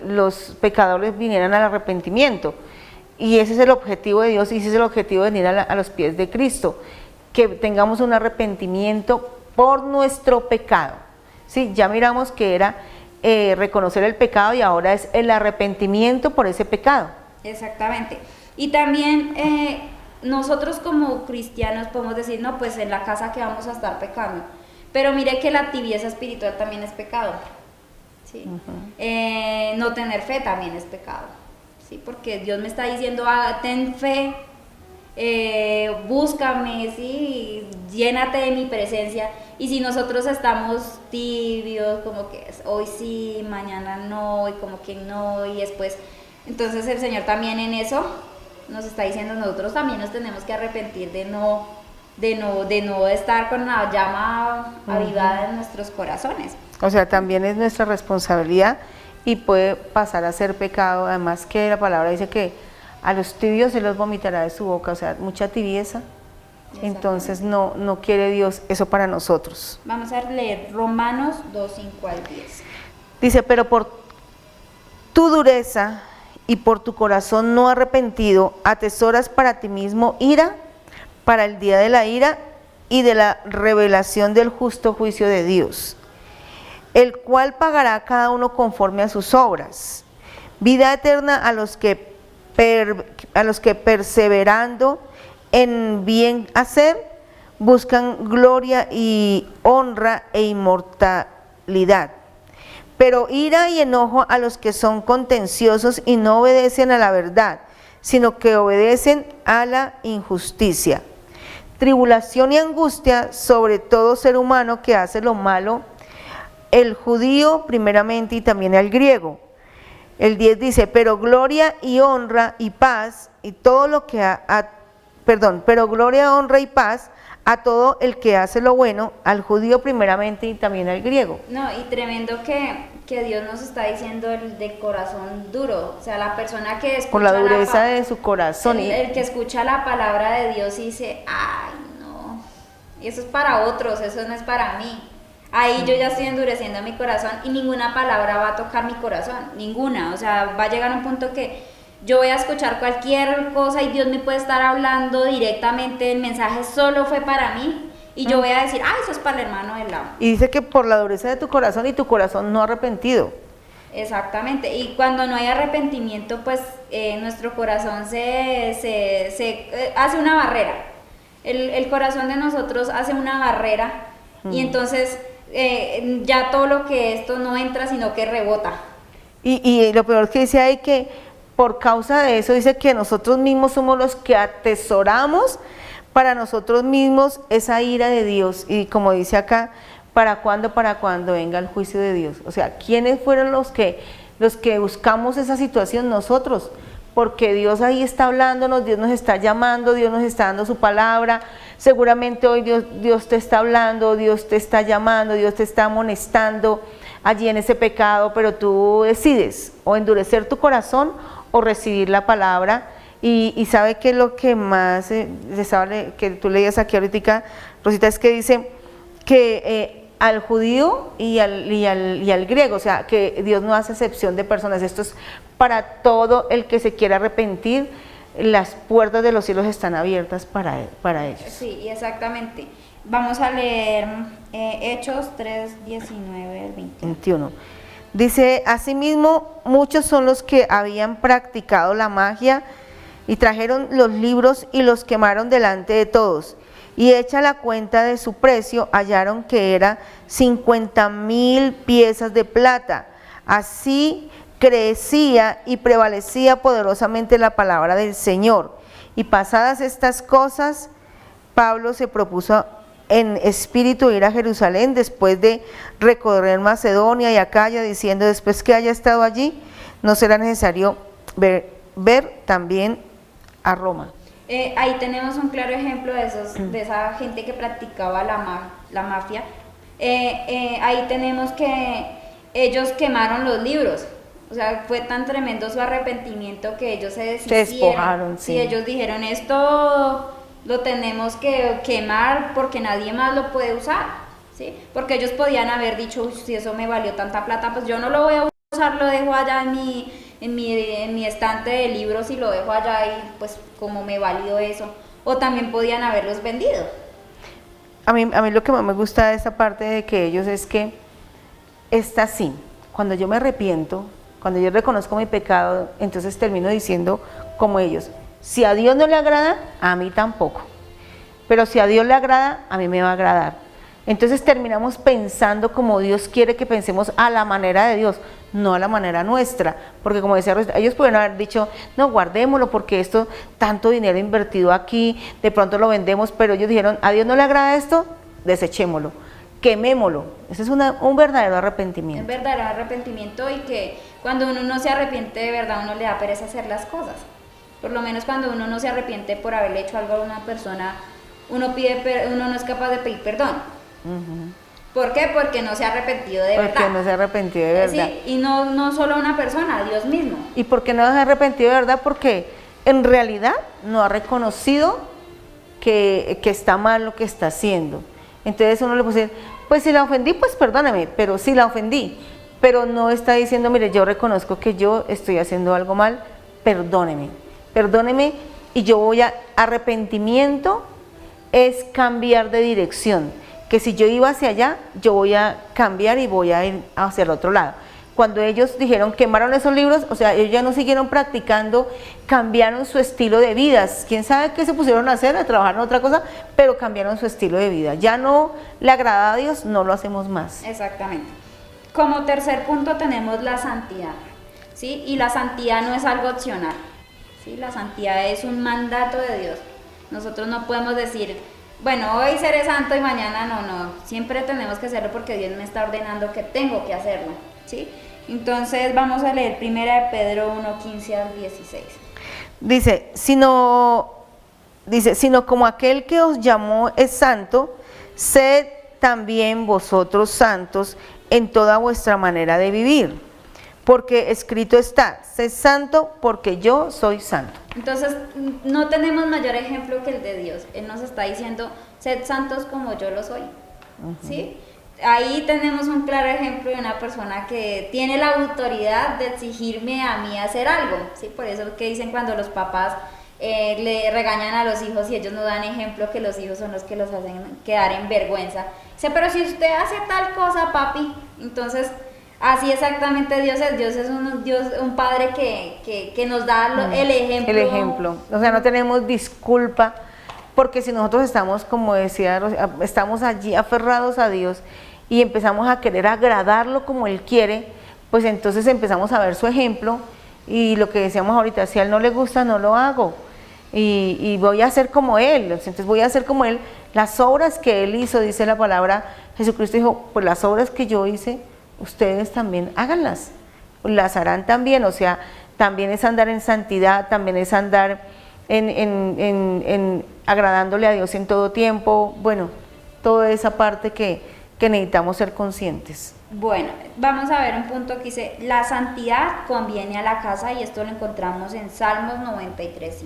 [SPEAKER 1] los pecadores vinieran al arrepentimiento. Y ese es el objetivo de Dios y ese es el objetivo de venir a los pies de Cristo, que tengamos un arrepentimiento por nuestro pecado. Sí, ya miramos que era reconocer el pecado y ahora es el arrepentimiento por ese pecado.
[SPEAKER 2] Exactamente. Y también nosotros como cristianos podemos decir, no, pues en la casa que vamos a estar pecando. Pero mire que la tibieza espiritual también es pecado, ¿sí? No tener fe también es pecado, ¿sí? Porque Dios me está diciendo, ten fe, búscame, ¿sí? Llénate de mi presencia. Y si nosotros estamos tibios, como que hoy sí, mañana no, y como que no, y después, entonces el Señor también en eso nos está diciendo, nosotros también nos tenemos que arrepentir de no estar con la llama avivada en nuestros corazones.
[SPEAKER 1] O sea, también es nuestra responsabilidad y puede pasar a ser pecado, además que la palabra dice que a los tibios se los vomitará de su boca, o sea, mucha tibieza. Entonces no quiere Dios eso para nosotros.
[SPEAKER 2] Vamos a leer Romanos 2:5 al 10.
[SPEAKER 1] Dice, pero por tu dureza y por tu corazón no arrepentido, atesoras para ti mismo ira, para el día de la ira y de la revelación del justo juicio de Dios, el cual pagará a cada uno conforme a sus obras. Vida eterna a los que perseverando en bien hacer, buscan gloria y honra e inmortalidad. Pero ira y enojo a los que son contenciosos y no obedecen a la verdad, sino que obedecen a la injusticia. Tribulación y angustia sobre todo ser humano que hace lo malo, el judío primeramente y también el griego. El 10 dice, pero gloria y honra y paz y todo lo que pero gloria, honra y paz a todo el que hace lo bueno, al judío primeramente y también al griego.
[SPEAKER 2] No, y tremendo que Dios nos está diciendo el de corazón duro, o sea, la persona que escucha
[SPEAKER 1] por la dureza de su corazón.
[SPEAKER 2] El que escucha la palabra de Dios y dice, ay, no, y eso es para otros, eso no es para mí. Ahí yo ya estoy endureciendo mi corazón y ninguna palabra va a tocar mi corazón, ninguna. O sea, va a llegar un punto que yo voy a escuchar cualquier cosa y Dios me puede estar hablando directamente, el mensaje solo fue para mí y yo voy a decir, ay, eso es para el hermano del lado.
[SPEAKER 1] Y dice que por la dureza de tu corazón y tu corazón no arrepentido.
[SPEAKER 2] Exactamente, y cuando no hay arrepentimiento, pues nuestro corazón se hace una barrera. El corazón de nosotros hace una barrera y entonces ya todo lo que esto no entra, sino que rebota.
[SPEAKER 1] Y lo peor que dice ahí que por causa de eso dice que nosotros mismos somos los que atesoramos para nosotros mismos esa ira de Dios. Y como dice acá, ¿para cuándo? Para cuando venga el juicio de Dios. O sea, ¿quiénes fueron los que buscamos esa situación? Nosotros. Porque Dios ahí está hablándonos, Dios nos está llamando, Dios nos está dando su palabra. Seguramente hoy Dios te está hablando, Dios te está llamando, Dios te está amonestando allí en ese pecado, pero tú decides o endurecer tu corazón o recibir la palabra. Y sabe que lo que más que tú leías aquí ahorita, Rosita, es que dice que al judío y al griego, o sea, que Dios no hace excepción de personas. Esto es para todo el que se quiera arrepentir, las puertas de los cielos están abiertas para ellos.
[SPEAKER 2] Sí, exactamente. Vamos a leer Hechos 3, 19 al
[SPEAKER 1] 21. Dice, asimismo, muchos son los que habían practicado la magia y trajeron los libros y los quemaron delante de todos. Y hecha la cuenta de su precio, hallaron que era 50,000 piezas de plata. Así crecía y prevalecía poderosamente la palabra del Señor. Y pasadas estas cosas, Pablo se propuso en espíritu ir a Jerusalén después de recorrer Macedonia y Acaya, diciendo, después que haya estado allí, no será necesario ver también a Roma.
[SPEAKER 2] Ahí tenemos un claro ejemplo de esa gente que practicaba la mafia. Ahí tenemos que ellos quemaron los libros. O sea, fue tan tremendo su arrepentimiento que ellos se deshicieron.
[SPEAKER 1] Se despojaron, sí.
[SPEAKER 2] Y ellos dijeron, esto lo tenemos que quemar porque nadie más lo puede usar, ¿sí? Porque ellos podían haber dicho, si eso me valió tanta plata, pues yo no lo voy a usar, lo dejo allá en mi estante de libros y lo dejo allá y pues como me valió eso. O también podían haberlos vendido.
[SPEAKER 1] A mí lo que más me gusta de esta parte de que ellos es que está así, cuando yo me arrepiento, cuando yo reconozco mi pecado, entonces termino diciendo como ellos, si a Dios no le agrada, a mí tampoco, pero si a Dios le agrada, a mí me va a agradar. Entonces terminamos pensando como Dios quiere que pensemos, a la manera de Dios, no a la manera nuestra, porque como decía Rosita, ellos pudieron haber dicho, no, guardémoslo porque esto, tanto dinero invertido aquí, de pronto lo vendemos, pero ellos dijeron, a Dios no le agrada esto, desechémoslo, quemémoslo. Ese es un verdadero arrepentimiento.
[SPEAKER 2] Un verdadero arrepentimiento, y que cuando uno no se arrepiente de verdad, uno le da pereza hacer las cosas. Por lo menos cuando uno no se arrepiente por haberle hecho algo a una persona, uno no es capaz de pedir perdón. ¿Por qué? Porque no se ha arrepentido de verdad.
[SPEAKER 1] Porque no se ha arrepentido de verdad.
[SPEAKER 2] Sí, y no solo una persona, Dios mismo.
[SPEAKER 1] ¿Y por qué no se ha arrepentido de verdad? Porque en realidad no ha reconocido que está mal lo que está haciendo. Entonces uno le puede decir, pues si la ofendí, pues perdóname, pero sí la ofendí. Pero no está diciendo, mire, yo reconozco que yo estoy haciendo algo mal, perdóneme, y yo voy a arrepentimiento es cambiar de dirección, que si yo iba hacia allá, yo voy a cambiar y voy a ir hacia el otro lado. Cuando ellos dijeron, quemaron esos libros, o sea, ellos ya no siguieron practicando, cambiaron su estilo de vida. Quién sabe qué se pusieron a hacer, a trabajar en otra cosa, pero cambiaron su estilo de vida. Ya no le agrada a Dios, no lo hacemos más.
[SPEAKER 2] Exactamente. Como tercer punto tenemos la santidad, ¿sí? Y la santidad no es algo opcional, ¿sí? La santidad es un mandato de Dios. Nosotros no podemos decir, bueno, hoy seré santo y mañana no. Siempre tenemos que hacerlo porque Dios me está ordenando que tengo que hacerlo, ¿sí? Entonces vamos a leer 1 de Pedro 1:15 al 16.
[SPEAKER 1] Dice, sino como aquel que os llamó es santo, sed también vosotros santos en toda vuestra manera de vivir, porque escrito está, sed santo porque yo soy santo.
[SPEAKER 2] Entonces no tenemos mayor ejemplo que el de Dios. Él nos está diciendo, sed santos como yo lo soy, ¿sí? Ahí tenemos un claro ejemplo de una persona que tiene la autoridad de exigirme a mí hacer algo, ¿sí? Por eso que dicen cuando los papás le regañan a los hijos y ellos no dan ejemplo, que los hijos son los que los hacen quedar en vergüenza. Dice, pero si usted hace tal cosa, papi, entonces así exactamente Dios es un padre que nos da el ejemplo.
[SPEAKER 1] El ejemplo, o sea, no tenemos disculpa, porque si nosotros estamos, como decía, estamos allí aferrados a Dios y empezamos a querer agradarlo como Él quiere, pues entonces empezamos a ver su ejemplo y lo que decíamos ahorita, si a Él no le gusta, no lo hago. Y voy a hacer como Él, entonces voy a hacer como Él, las obras que Él hizo, dice la palabra, Jesucristo dijo, pues las obras que yo hice, ustedes también háganlas, las harán también, o sea, también es andar en santidad, también es andar en agradándole a Dios en todo tiempo, bueno, toda esa parte que necesitamos ser conscientes.
[SPEAKER 2] Bueno, vamos a ver un punto que dice, la santidad conviene a la casa, y esto lo encontramos en Salmos 93:5.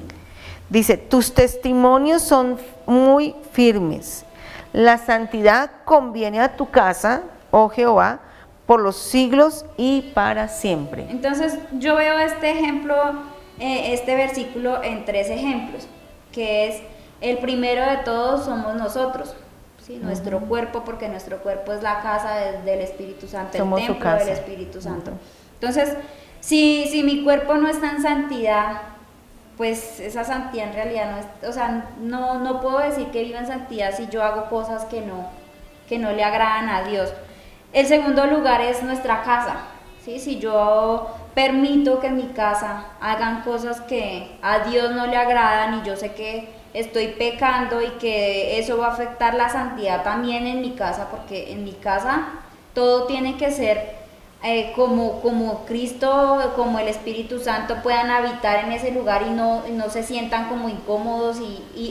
[SPEAKER 1] Dice, tus testimonios son muy firmes, la santidad conviene a tu casa, oh Jehová, por los siglos y para siempre.
[SPEAKER 2] Entonces yo veo este ejemplo, este versículo en 3 ejemplos, que es, el primero de todos somos nosotros, ¿sí? Nuestro cuerpo, porque nuestro cuerpo es la casa del Espíritu Santo,
[SPEAKER 1] somos
[SPEAKER 2] el templo del Espíritu Santo. Entonces, si mi cuerpo no está en santidad, pues esa santidad en realidad no es, o sea, no puedo decir que vivo en santidad si yo hago cosas que no le agradan a Dios. El segundo lugar es nuestra casa, ¿sí? Si yo permito que en mi casa hagan cosas que a Dios no le agradan y yo sé que estoy pecando y que eso va a afectar la santidad también en mi casa, porque en mi casa todo tiene que ser como Cristo, como el Espíritu Santo puedan habitar en ese lugar y no se sientan como incómodos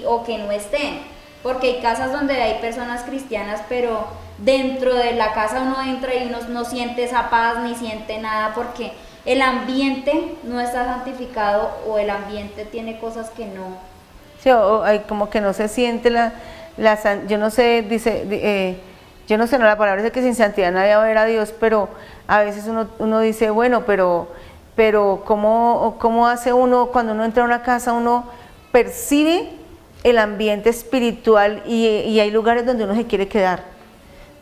[SPEAKER 2] o que no estén, porque hay casas donde hay personas cristianas, pero dentro de la casa uno entra y uno no siente esa paz ni siente nada, porque el ambiente no está santificado o el ambiente tiene cosas que no.
[SPEAKER 1] Sí, hay como que no se siente yo no sé, dice, yo no sé, no, la palabra dice que sin santidad nadie va a ver a Dios, pero a veces uno dice, bueno, pero ¿cómo hace uno cuando uno entra a una casa, uno percibe el ambiente espiritual y hay lugares donde uno se quiere quedar,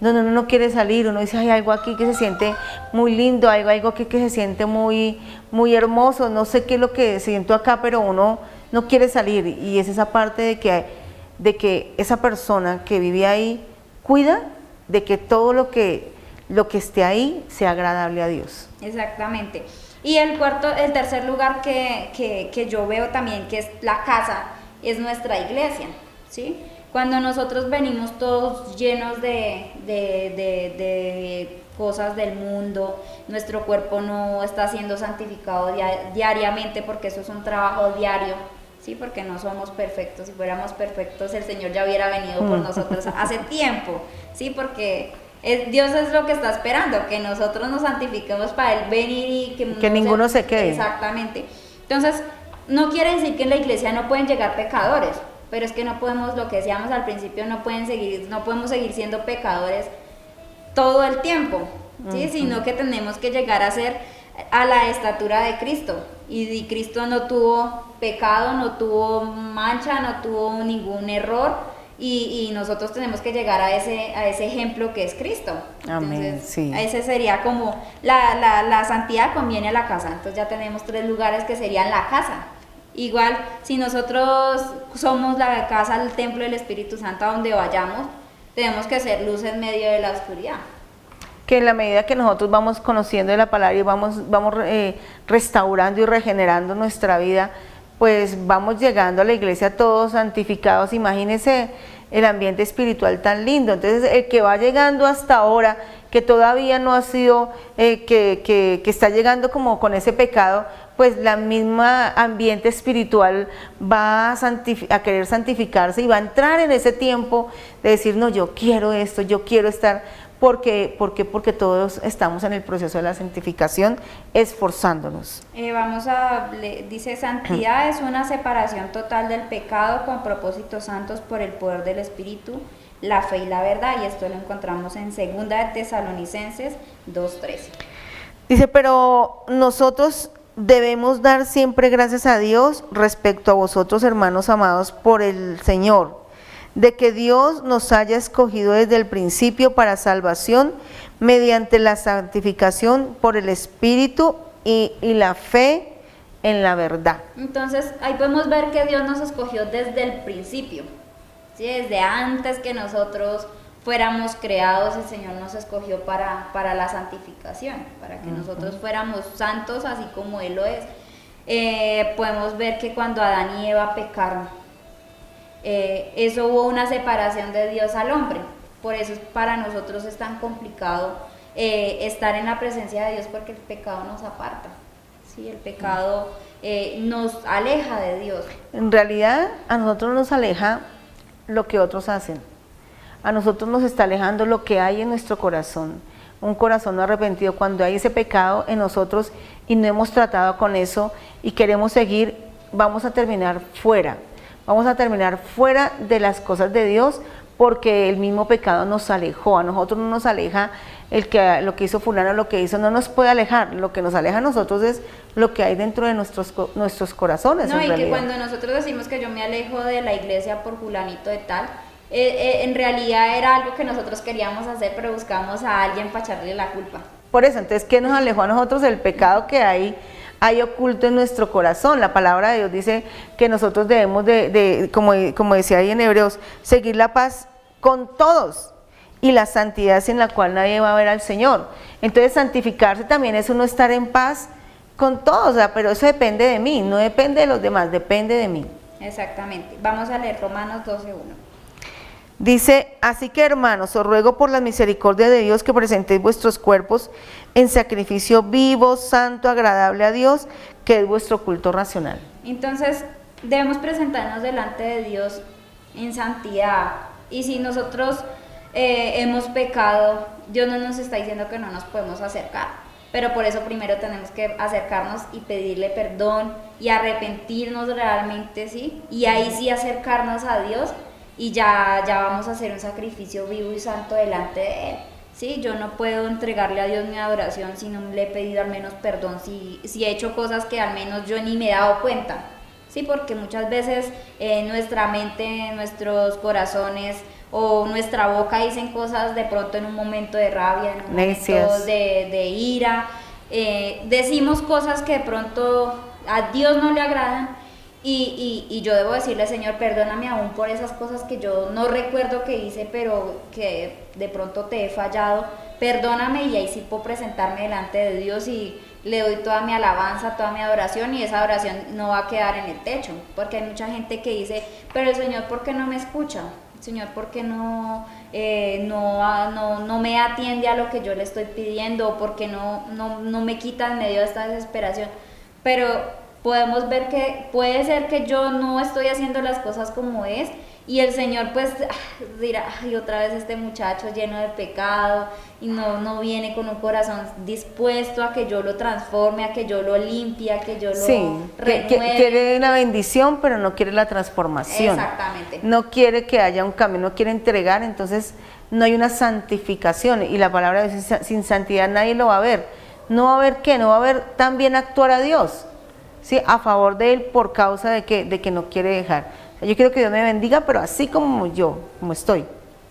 [SPEAKER 1] donde uno no quiere salir, uno dice, hay algo aquí que se siente muy lindo, hay algo aquí que se siente muy, muy hermoso, no sé qué es lo que siento acá, pero uno no quiere salir, y es esa parte de que esa persona que vive ahí cuida de que todo lo que esté ahí sea agradable a Dios.
[SPEAKER 2] Exactamente. Y el tercer lugar que yo veo también, que es la casa, es nuestra iglesia, ¿sí? Cuando nosotros venimos todos llenos de cosas del mundo, nuestro cuerpo no está siendo santificado diariamente, porque eso es un trabajo diario, ¿sí? Porque no somos perfectos. Si fuéramos perfectos, el Señor ya hubiera venido por nosotros hace tiempo, ¿sí? Porque Dios es lo que está esperando, que nosotros nos santifiquemos para Él venir y que
[SPEAKER 1] ninguno se quede.
[SPEAKER 2] Exactamente. Entonces, no quiere decir que en la iglesia no pueden llegar pecadores, pero es que no podemos, lo que decíamos al principio, no podemos seguir siendo pecadores todo el tiempo, ¿sí? Sino que tenemos que llegar a ser a la estatura de Cristo, y Cristo no tuvo pecado, no tuvo mancha, no tuvo ningún error, y nosotros tenemos que llegar a ese ejemplo que es Cristo.
[SPEAKER 1] Amén.
[SPEAKER 2] Entonces,
[SPEAKER 1] Sí.
[SPEAKER 2] ese sería como la santidad conviene a la casa. Entonces ya tenemos 3 lugares que serían la casa. Igual, si nosotros somos la casa, el templo del Espíritu Santo, a donde vayamos, tenemos que ser luz en medio de la oscuridad.
[SPEAKER 1] Que en la medida que nosotros vamos conociendo de la palabra y vamos restaurando y regenerando nuestra vida, pues vamos llegando a la iglesia todos santificados. Imagínense el ambiente espiritual tan lindo. Entonces el que va llegando hasta ahora, que todavía no ha sido, que está llegando como con ese pecado, pues la misma ambiente espiritual va a querer santificarse y va a entrar en ese tiempo de decir, no, yo quiero esto, yo quiero estar, porque todos estamos en el proceso de la santificación, esforzándonos.
[SPEAKER 2] Dice, santidad es una separación total del pecado con propósitos santos por el poder del Espíritu, la fe y la verdad, y esto lo encontramos en 2 de Tesalonicenses 2:13.
[SPEAKER 1] Dice, pero nosotros debemos dar siempre gracias a Dios respecto a vosotros, hermanos amados, por el Señor, de que Dios nos haya escogido desde el principio para salvación mediante la santificación por el Espíritu y la fe en la verdad.
[SPEAKER 2] Entonces ahí podemos ver que Dios nos escogió desde el principio, ¿sí? Desde antes que nosotros fuéramos creados, el Señor nos escogió para la santificación, para que nosotros fuéramos santos así como Él lo es. Podemos ver que cuando Adán y Eva pecaron, eso hubo una separación de Dios al hombre. Por eso para nosotros es tan complicado estar en la presencia de Dios, porque el pecado nos aparta, ¿sí? El pecado nos aleja de Dios.
[SPEAKER 1] En realidad a nosotros nos aleja lo que otros hacen. A nosotros nos está alejando lo que hay en nuestro corazón, un corazón no arrepentido. Cuando hay ese pecado en nosotros y no hemos tratado con eso y queremos seguir, vamos a terminar fuera de las cosas de Dios, porque el mismo pecado nos alejó. A nosotros no nos aleja lo que hizo fulano, lo que hizo, no nos puede alejar. Lo que nos aleja a nosotros es lo que hay dentro de nuestros corazones.
[SPEAKER 2] No,
[SPEAKER 1] en
[SPEAKER 2] y
[SPEAKER 1] realidad.
[SPEAKER 2] que cuando nosotros decimos que yo me alejo de la iglesia por fulanito de tal, en realidad era algo que nosotros queríamos hacer, pero buscábamos a alguien para echarle la culpa.
[SPEAKER 1] Por eso, entonces, ¿qué nos alejó a nosotros del pecado que hay oculto en nuestro corazón? La palabra de Dios dice que nosotros debemos como decía ahí en Hebreos, seguir la paz con todos y la santidad sin la cual nadie va a ver al Señor. Entonces, santificarse también es uno estar en paz con todos, pero eso depende de mí, no depende de los demás, depende de mí.
[SPEAKER 2] Exactamente. Vamos a leer Romanos 12:1.
[SPEAKER 1] Dice, así que hermanos, os ruego por la misericordia de Dios que presentéis vuestros cuerpos en sacrificio vivo, santo, agradable a Dios, que es vuestro culto racional.
[SPEAKER 2] Entonces, debemos presentarnos delante de Dios en santidad. Y si nosotros hemos pecado, Dios no nos está diciendo que no nos podemos acercar. Pero por eso primero tenemos que acercarnos y pedirle perdón y arrepentirnos realmente, ¿sí? Y ahí sí acercarnos a Dios. Y ya vamos a hacer un sacrificio vivo y santo delante de Él, ¿sí? Yo no puedo entregarle a Dios mi adoración si no le he pedido al menos perdón, si he hecho cosas que al menos yo ni me he dado cuenta, ¿sí? Porque muchas veces nuestra mente, nuestros corazones o nuestra boca dicen cosas de pronto en un momento de rabia, en un momento de ira, decimos cosas que de pronto a Dios no le agradan. Y yo debo decirle, Señor, perdóname aún por esas cosas que yo no recuerdo que hice, pero que de pronto te he fallado. Perdóname, y ahí sí puedo presentarme delante de Dios y le doy toda mi alabanza, toda mi adoración, y esa adoración no va a quedar en el techo, porque hay mucha gente que dice, pero el Señor, ¿por qué no me escucha? Señor, ¿por qué no me atiende a lo que yo le estoy pidiendo? ¿Por qué no me quita en medio de esta desesperación? Pero podemos ver que puede ser que yo no estoy haciendo las cosas como es, y el Señor pues dirá, ay, otra vez este muchacho lleno de pecado, y no viene con un corazón dispuesto a que yo lo transforme, a que yo lo limpie, a que yo lo renueve.
[SPEAKER 1] Quiere la bendición, pero no quiere la transformación.
[SPEAKER 2] Exactamente.
[SPEAKER 1] No quiere que haya un cambio, no quiere entregar, entonces no hay una santificación, y la palabra dice, sin santidad nadie lo va a ver. No va a ver qué, no va a ver también actuar a Dios. ¿sí? A favor de él por causa de que no quiere dejar. O sea, yo quiero que Dios me bendiga, pero así como yo, como estoy.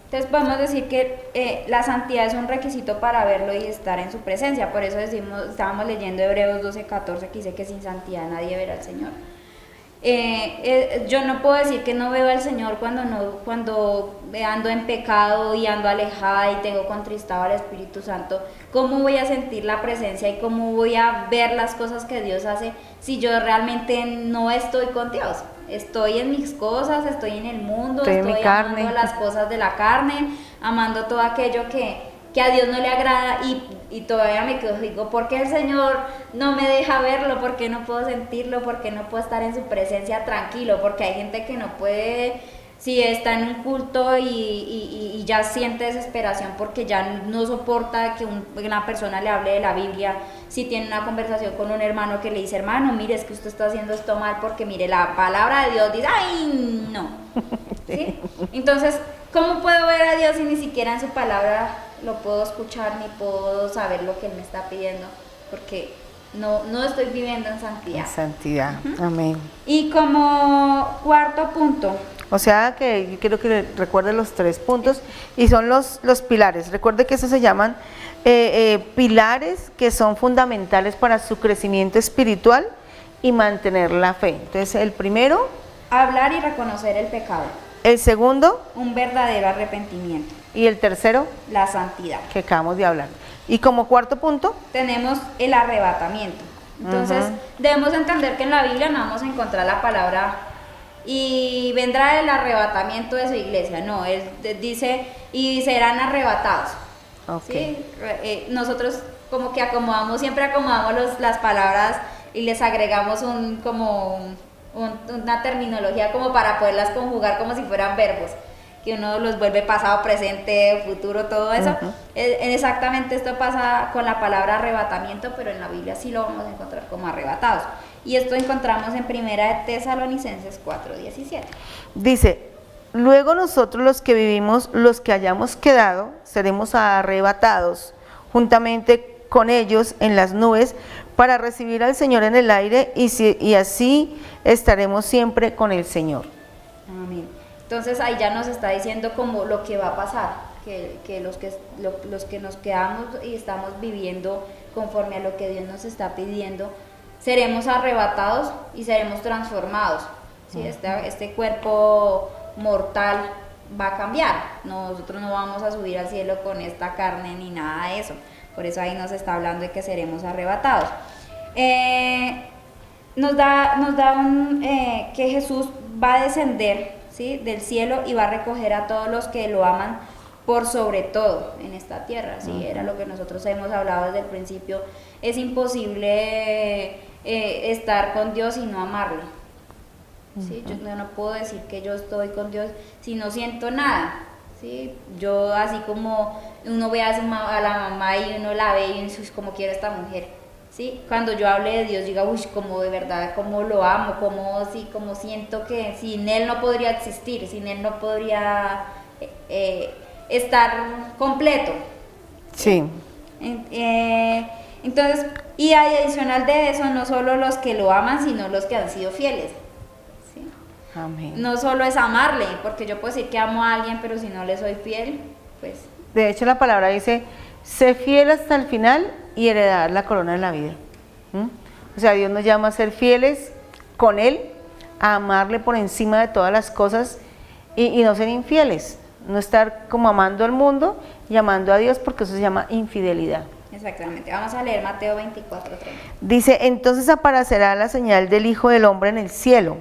[SPEAKER 2] Entonces podemos decir que la santidad es un requisito para verlo y estar en su presencia. Por eso decimos, estábamos leyendo Hebreos 12:14, que dice que sin santidad nadie verá al Señor. Yo no puedo decir que no veo al Señor cuando ando en pecado y ando alejada y tengo contristado al Espíritu Santo. ¿Cómo voy a sentir la presencia y cómo voy a ver las cosas que Dios hace si yo realmente no estoy con Dios? Estoy en mis cosas, estoy en el mundo, estoy amando las cosas de la carne, amando todo aquello que a Dios no le agrada y todavía me quedo, digo, ¿por qué el Señor no me deja verlo? ¿Por qué no puedo sentirlo? ¿Por qué no puedo estar en su presencia tranquilo? Porque hay gente que no puede, si está en un culto y ya siente desesperación porque ya no soporta que una persona le hable de la Biblia, si tiene una conversación con un hermano que le dice, hermano, mire, es que usted está haciendo esto mal porque mire, la palabra de Dios dice, ¡ay, no! ¿Sí? Entonces, ¿cómo puedo ver a Dios si ni siquiera en su palabra lo puedo escuchar ni puedo saber lo que Él me está pidiendo? Porque no estoy viviendo en santidad.
[SPEAKER 1] En santidad, amén.
[SPEAKER 2] Y como cuarto punto.
[SPEAKER 1] O sea que yo quiero que recuerde los 3 puntos y son los pilares. Recuerde que esos se llaman pilares que son fundamentales para su crecimiento espiritual y mantener la fe. Entonces el primero,
[SPEAKER 2] hablar y reconocer el pecado.
[SPEAKER 1] El segundo,
[SPEAKER 2] un verdadero arrepentimiento.
[SPEAKER 1] Y el tercero,
[SPEAKER 2] la santidad,
[SPEAKER 1] que acabamos de hablar. Y como cuarto punto,
[SPEAKER 2] tenemos el arrebatamiento. Entonces, debemos entender que en la Biblia no vamos a encontrar la palabra y vendrá el arrebatamiento de su iglesia. No, él dice, y serán arrebatados.
[SPEAKER 1] Okay.
[SPEAKER 2] ¿Sí? Nosotros como que siempre acomodamos las palabras y les agregamos una terminología como para poderlas conjugar como si fueran verbos, que uno los vuelve pasado, presente, futuro, todo eso. Exactamente esto pasa con la palabra arrebatamiento, pero en la Biblia sí lo vamos a encontrar como arrebatados. Y esto encontramos en 1 de Tesalonicenses 4:17.
[SPEAKER 1] Dice, luego nosotros los que vivimos, los que hayamos quedado, seremos arrebatados juntamente con ellos en las nubes para recibir al Señor en el aire y así estaremos siempre con el Señor.
[SPEAKER 2] Amén. Entonces ahí ya nos está diciendo como lo que va a pasar, que los que nos quedamos y estamos viviendo conforme a lo que Dios nos está pidiendo, seremos arrebatados y seremos transformados. ¿Sí? Este cuerpo mortal va a cambiar. Nosotros no vamos a subir al cielo con esta carne ni nada de eso. Por eso ahí nos está hablando de que seremos arrebatados. Nos da que Jesús va a descender, ¿sí?, del cielo y va a recoger a todos los que lo aman por sobre todo en esta tierra. ¿Sí? Era lo que nosotros hemos hablado desde el principio. Es imposible estar con Dios y no amarle. ¿Sí? Yo no puedo decir que yo estoy con Dios si no siento nada. ¿Sí? Yo así como uno ve a la mamá y uno la ve y uno dice, como quiero a esta mujer. ¿Sí? Cuando yo hable de Dios, diga, uy, como de verdad, como lo amo, como siento que sin Él no podría existir, sin Él no podría estar completo.
[SPEAKER 1] Sí.
[SPEAKER 2] Entonces, y adicional de eso, no solo los que lo aman, sino los que han sido fieles. ¿Sí?
[SPEAKER 1] Amén.
[SPEAKER 2] No solo es amarle, porque yo puedo decir que amo a alguien, pero si no le soy fiel, pues...
[SPEAKER 1] De hecho, la palabra dice, sé fiel hasta el final y heredar la corona de la vida. O sea, Dios nos llama a ser fieles con Él, a amarle por encima de todas las cosas y no ser infieles, no estar como amando al mundo y amando a Dios, porque eso se llama infidelidad.
[SPEAKER 2] Exactamente. Vamos a leer Mateo 24:30.
[SPEAKER 1] Dice, entonces aparecerá la señal del Hijo del Hombre en el cielo,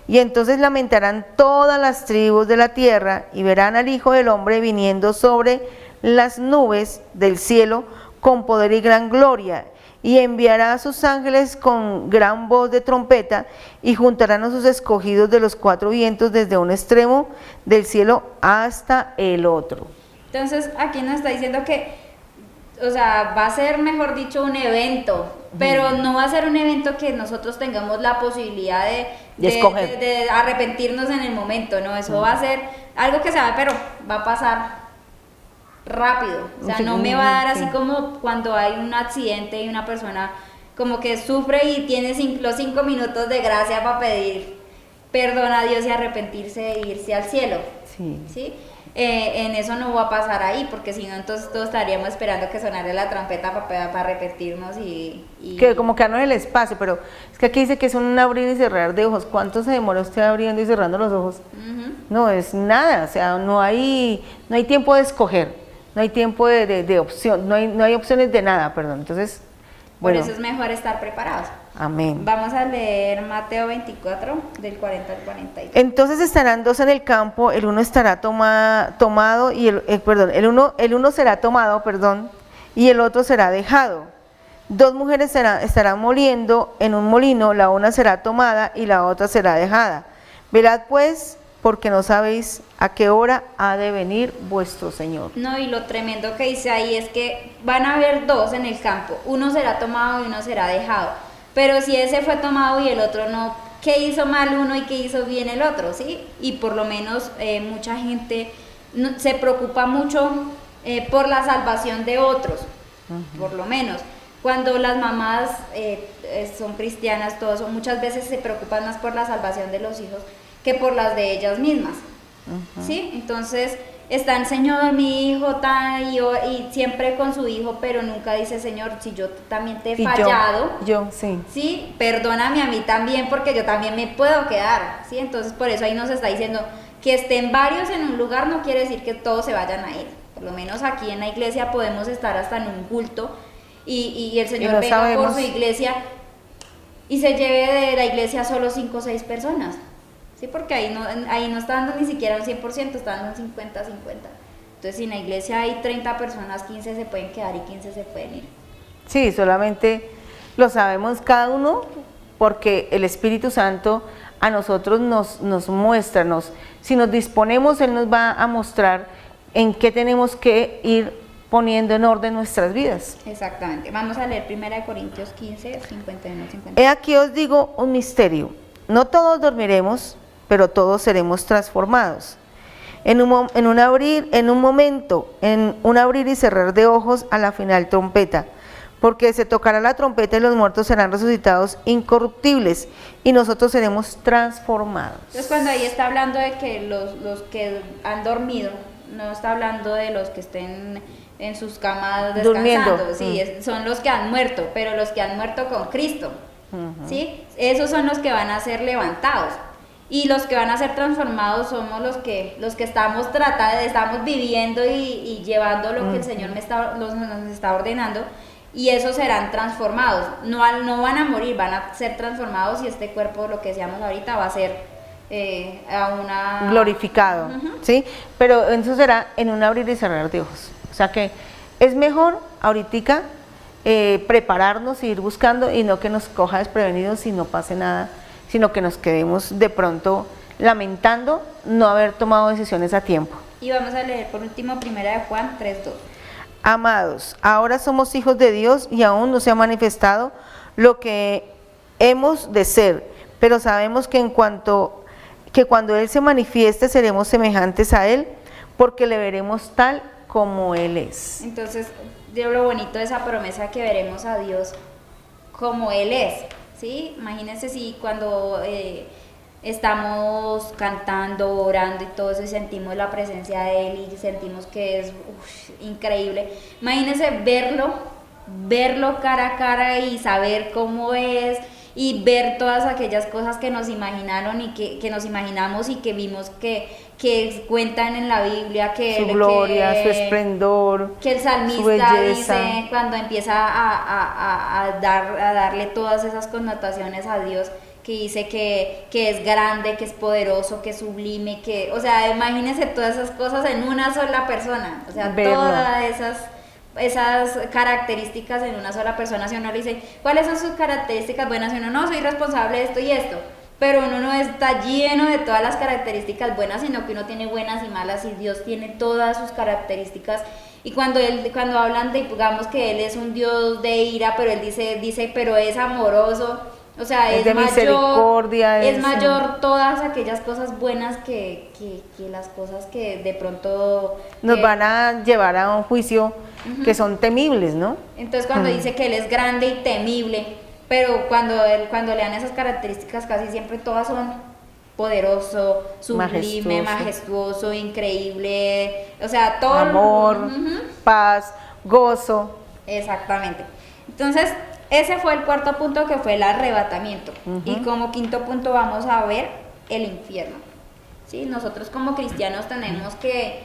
[SPEAKER 1] y entonces lamentarán todas las tribus de la tierra y verán al Hijo del Hombre viniendo sobre las nubes del cielo con poder y gran gloria, y enviará a sus ángeles con gran voz de trompeta, y juntarán a sus escogidos de los 4 vientos desde un extremo del cielo hasta el otro.
[SPEAKER 2] Entonces aquí nos está diciendo que, o sea, va a ser, mejor dicho, un evento, pero no va a ser un evento que nosotros tengamos la posibilidad de arrepentirnos en el momento, ¿no? Eso va a ser algo que se va, pero va a pasar rápido. O sea, no me va a dar así como cuando hay un accidente y una persona como que sufre y tiene los 5 minutos de gracia para pedir perdón a Dios y arrepentirse e irse al cielo.
[SPEAKER 1] Sí.
[SPEAKER 2] ¿Sí? En eso no va a pasar ahí, porque si no, entonces todos estaríamos esperando que sonara la trompeta para arrepentirnos y...
[SPEAKER 1] Que como quedarnos en el espacio, pero es que aquí dice que es un abrir y cerrar de ojos. ¿Cuánto se demora usted abriendo y cerrando los ojos? No es nada, o sea, no hay tiempo de escoger, no hay tiempo de opción, no hay opciones de nada, perdón. Entonces, bueno.
[SPEAKER 2] Por eso es mejor estar preparados.
[SPEAKER 1] Amén.
[SPEAKER 2] Vamos a leer Mateo 24, del 40 al 43.
[SPEAKER 1] Entonces estarán dos en el campo, el uno estará tomado y el uno será tomado, y el otro será dejado. Dos mujeres estarán moliendo en un molino, la una será tomada y la otra será dejada. Velad pues, porque no sabéis a qué hora ha de venir vuestro Señor.
[SPEAKER 2] No, y lo tremendo que dice ahí es que van a haber dos en el campo, uno será tomado y uno será dejado. Pero si ese fue tomado y el otro no, ¿qué hizo mal uno y qué hizo bien el otro? ¿Sí? Y por lo menos mucha gente se preocupa mucho por la salvación de otros, por lo menos. Cuando las mamás son cristianas, muchas veces se preocupan más por la salvación de los hijos que por las de ellas mismas. ¿Sí? Entonces están, Señor, mi hijo y siempre con su hijo, pero nunca dice, Señor, si yo también te he fallado, sí, perdóname a mí también, porque yo también me puedo quedar, ¿sí? Entonces por eso ahí nos está diciendo que estén varios en un lugar no quiere decir que todos se vayan a ir. Por lo menos aquí en la iglesia podemos estar hasta en un culto y el Señor venga por su iglesia y se lleve de la iglesia solo 5 o 6 personas. Sí, porque ahí no está dando ni siquiera un 100%, está dando un 50-50. Entonces, si en la iglesia hay 30 personas, 15 se pueden quedar y 15 se pueden ir.
[SPEAKER 1] Sí, solamente lo sabemos cada uno porque el Espíritu Santo a nosotros nos muestra, si nos disponemos, Él nos va a mostrar en qué tenemos que ir poniendo en orden nuestras vidas.
[SPEAKER 2] Exactamente. Vamos a leer 1 Corintios 15, 51-52.
[SPEAKER 1] He aquí os digo un misterio. No todos dormiremos, pero todos seremos transformados. En un abrir y cerrar de ojos a la final trompeta, porque se tocará la trompeta y los muertos serán resucitados incorruptibles y nosotros seremos transformados.
[SPEAKER 2] Entonces cuando ahí está hablando de que los que han dormido, no está hablando de los que estén en sus camas descansando, durmiendo. Sí, son los que han muerto, pero los que han muerto con Cristo. ¿Sí? Esos son los que van a ser levantados y los que van a ser transformados somos los que estamos estamos viviendo y llevando lo que el Señor nos está ordenando, y esos serán transformados, no van a morir, van a ser transformados, y este cuerpo, lo que decíamos ahorita, va a ser
[SPEAKER 1] glorificado, ¿sí? Pero eso será en un abrir y cerrar de ojos, o sea que es mejor ahorita prepararnos y ir buscando, y no que nos coja desprevenidos y no pase nada, sino que nos quedemos de pronto lamentando no haber tomado decisiones a tiempo.
[SPEAKER 2] Y vamos a leer por último 1 Juan 3:2.
[SPEAKER 1] Amados, ahora somos hijos de Dios y aún no se ha manifestado lo que hemos de ser, pero sabemos que cuando Él se manifieste seremos semejantes a Él, porque le veremos tal como Él es.
[SPEAKER 2] Entonces, lo bonito de esa promesa, que veremos a Dios como Él es, ¿sí? Imagínense si cuando estamos cantando, orando y todo eso, y sentimos la presencia de Él y sentimos que es increíble. Imagínense verlo cara a cara y saber cómo es, y ver todas aquellas cosas que nos imaginaron y que nos imaginamos y que vimos que cuentan en la Biblia, que
[SPEAKER 1] su gloria, su esplendor,
[SPEAKER 2] que el salmista dice cuando empieza a darle todas esas connotaciones a Dios, que dice que es grande, que es poderoso, que es sublime, o sea, imagínense todas esas cosas en una sola persona, o sea, verlo. Todas esas características en una sola persona. Si uno le dice, ¿cuáles son sus características buenas? Si uno, no, soy responsable de esto y esto, pero uno no está lleno de todas las características buenas, sino que uno tiene buenas y malas, y Dios tiene todas sus características. Y cuando hablan de, digamos, que Él es un Dios de ira, pero Él dice, pero es amoroso, o sea, es de mayor, misericordia, es mayor todas aquellas cosas buenas que las cosas que de pronto
[SPEAKER 1] nos van a llevar a un juicio, que son temibles, ¿no?
[SPEAKER 2] Entonces cuando dice que Él es grande y temible, pero cuando le dan esas características casi siempre todas son poderoso, sublime, majestuoso, increíble, o sea, todo
[SPEAKER 1] amor, paz, gozo.
[SPEAKER 2] Exactamente. Entonces, ese fue el cuarto punto, que fue el arrebatamiento. Y como quinto punto vamos a ver el infierno. ¿Sí? Nosotros como cristianos tenemos que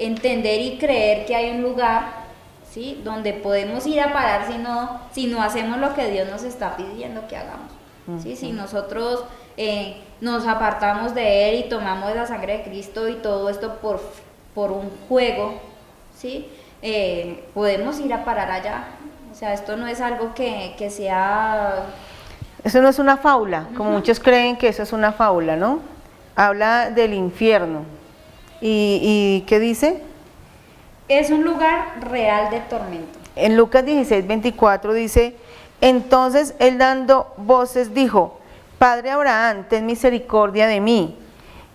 [SPEAKER 2] entender y creer que hay un lugar, ¿sí?, donde podemos ir a parar si no hacemos lo que Dios nos está pidiendo que hagamos. ¿Sí? Si nosotros nos apartamos de Él y tomamos la sangre de Cristo y todo esto por un juego, ¿sí?, podemos ir a parar allá. O sea, esto no es algo que sea...
[SPEAKER 1] Eso no es una fábula, como muchos creen que eso es una fábula, ¿no? Habla del infierno. ¿Y qué dice?
[SPEAKER 2] Es un lugar real de tormento.
[SPEAKER 1] En Lucas 16:24 dice: entonces él, dando voces, dijo: Padre Abraham, ten misericordia de mí,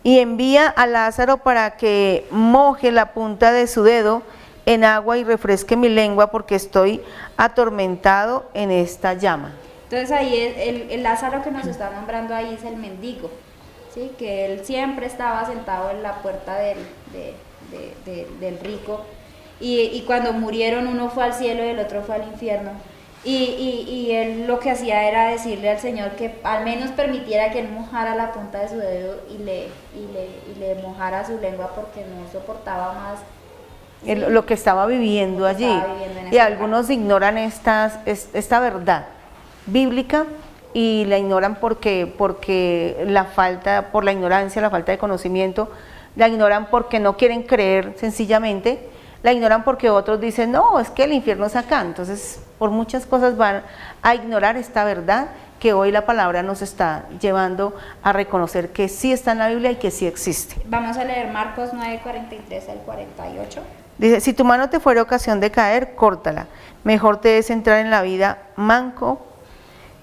[SPEAKER 1] y envía a Lázaro para que moje la punta de su dedo en agua y refresque mi lengua, porque estoy atormentado en esta llama.
[SPEAKER 2] Entonces ahí el Lázaro que nos está nombrando ahí es el mendigo, ¿sí?, que él siempre estaba sentado en la puerta del rico, y cuando murieron uno fue al cielo y el otro fue al infierno. Y él lo que hacía era decirle al Señor que al menos permitiera que él mojara la punta de su dedo y le mojara su lengua, porque no soportaba más, ¿sí?,
[SPEAKER 1] lo que estaba viviendo allí. Y algunos ignoran esta verdad bíblica, y la ignoran porque por la ignorancia, la falta de conocimiento, la ignoran porque no quieren creer sencillamente, la ignoran porque otros dicen, no, es que el infierno es acá. Entonces, por muchas cosas van a ignorar esta verdad que hoy la palabra nos está llevando a reconocer que sí está en la Biblia y que sí existe.
[SPEAKER 2] Vamos a leer Marcos 9:43 al 48.
[SPEAKER 1] Dice: si tu mano te fuera ocasión de caer, córtala. Mejor te es entrar en la vida manco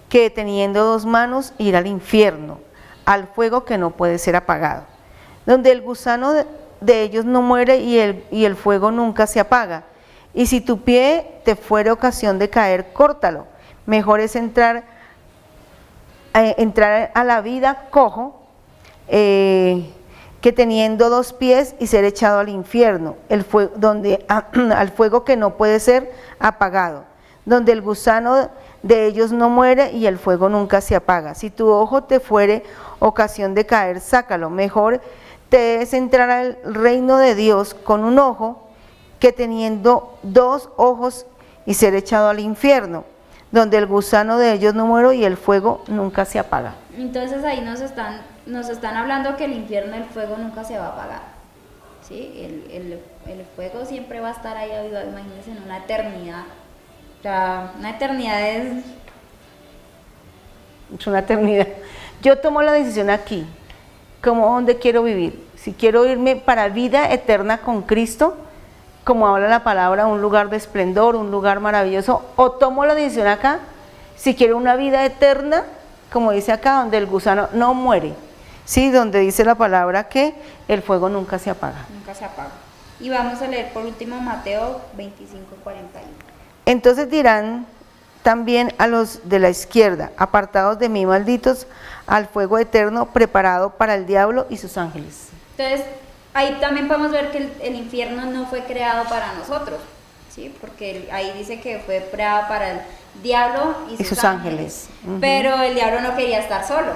[SPEAKER 1] que teniendo dos manos ir al infierno, al fuego que no puede ser apagado, donde el gusano de ellos no muere y el fuego nunca se apaga. Y si tu pie te fuera ocasión de caer, córtalo. Mejor es entrar a la vida cojo que teniendo dos pies y ser echado al infierno, al fuego que no puede ser apagado, donde el gusano de ellos no muere y el fuego nunca se apaga. Si tu ojo te fuere ocasión de caer, sácalo. Mejor te es entrar al reino de Dios con un ojo que teniendo dos ojos y ser echado al infierno, donde el gusano de ellos no muere y el fuego nunca se apaga.
[SPEAKER 2] Entonces ahí nos están hablando que el infierno, el fuego nunca se va a apagar, ¿sí? El fuego siempre va a estar ahí, imagínense, en una eternidad. O sea, una eternidad es
[SPEAKER 1] una eternidad. Yo tomo la decisión aquí, como dónde quiero vivir. Si quiero irme para vida eterna con Cristo, como habla la palabra, un lugar de esplendor, un lugar maravilloso, o tomo la decisión acá, si quiero una vida eterna, como dice acá, donde el gusano no muere, ¿sí? Donde dice la palabra que el fuego nunca se apaga.
[SPEAKER 2] Nunca se apaga. Y vamos a leer por último Mateo 25:41.
[SPEAKER 1] Entonces dirán también a los de la izquierda: apartados de mí, malditos, al fuego eterno preparado para el diablo y sus ángeles.
[SPEAKER 2] Entonces, ahí también podemos ver que el infierno no fue creado para nosotros, ¿sí? Porque ahí dice que fue creado para el diablo y sus ángeles. Pero el diablo no quería estar solo.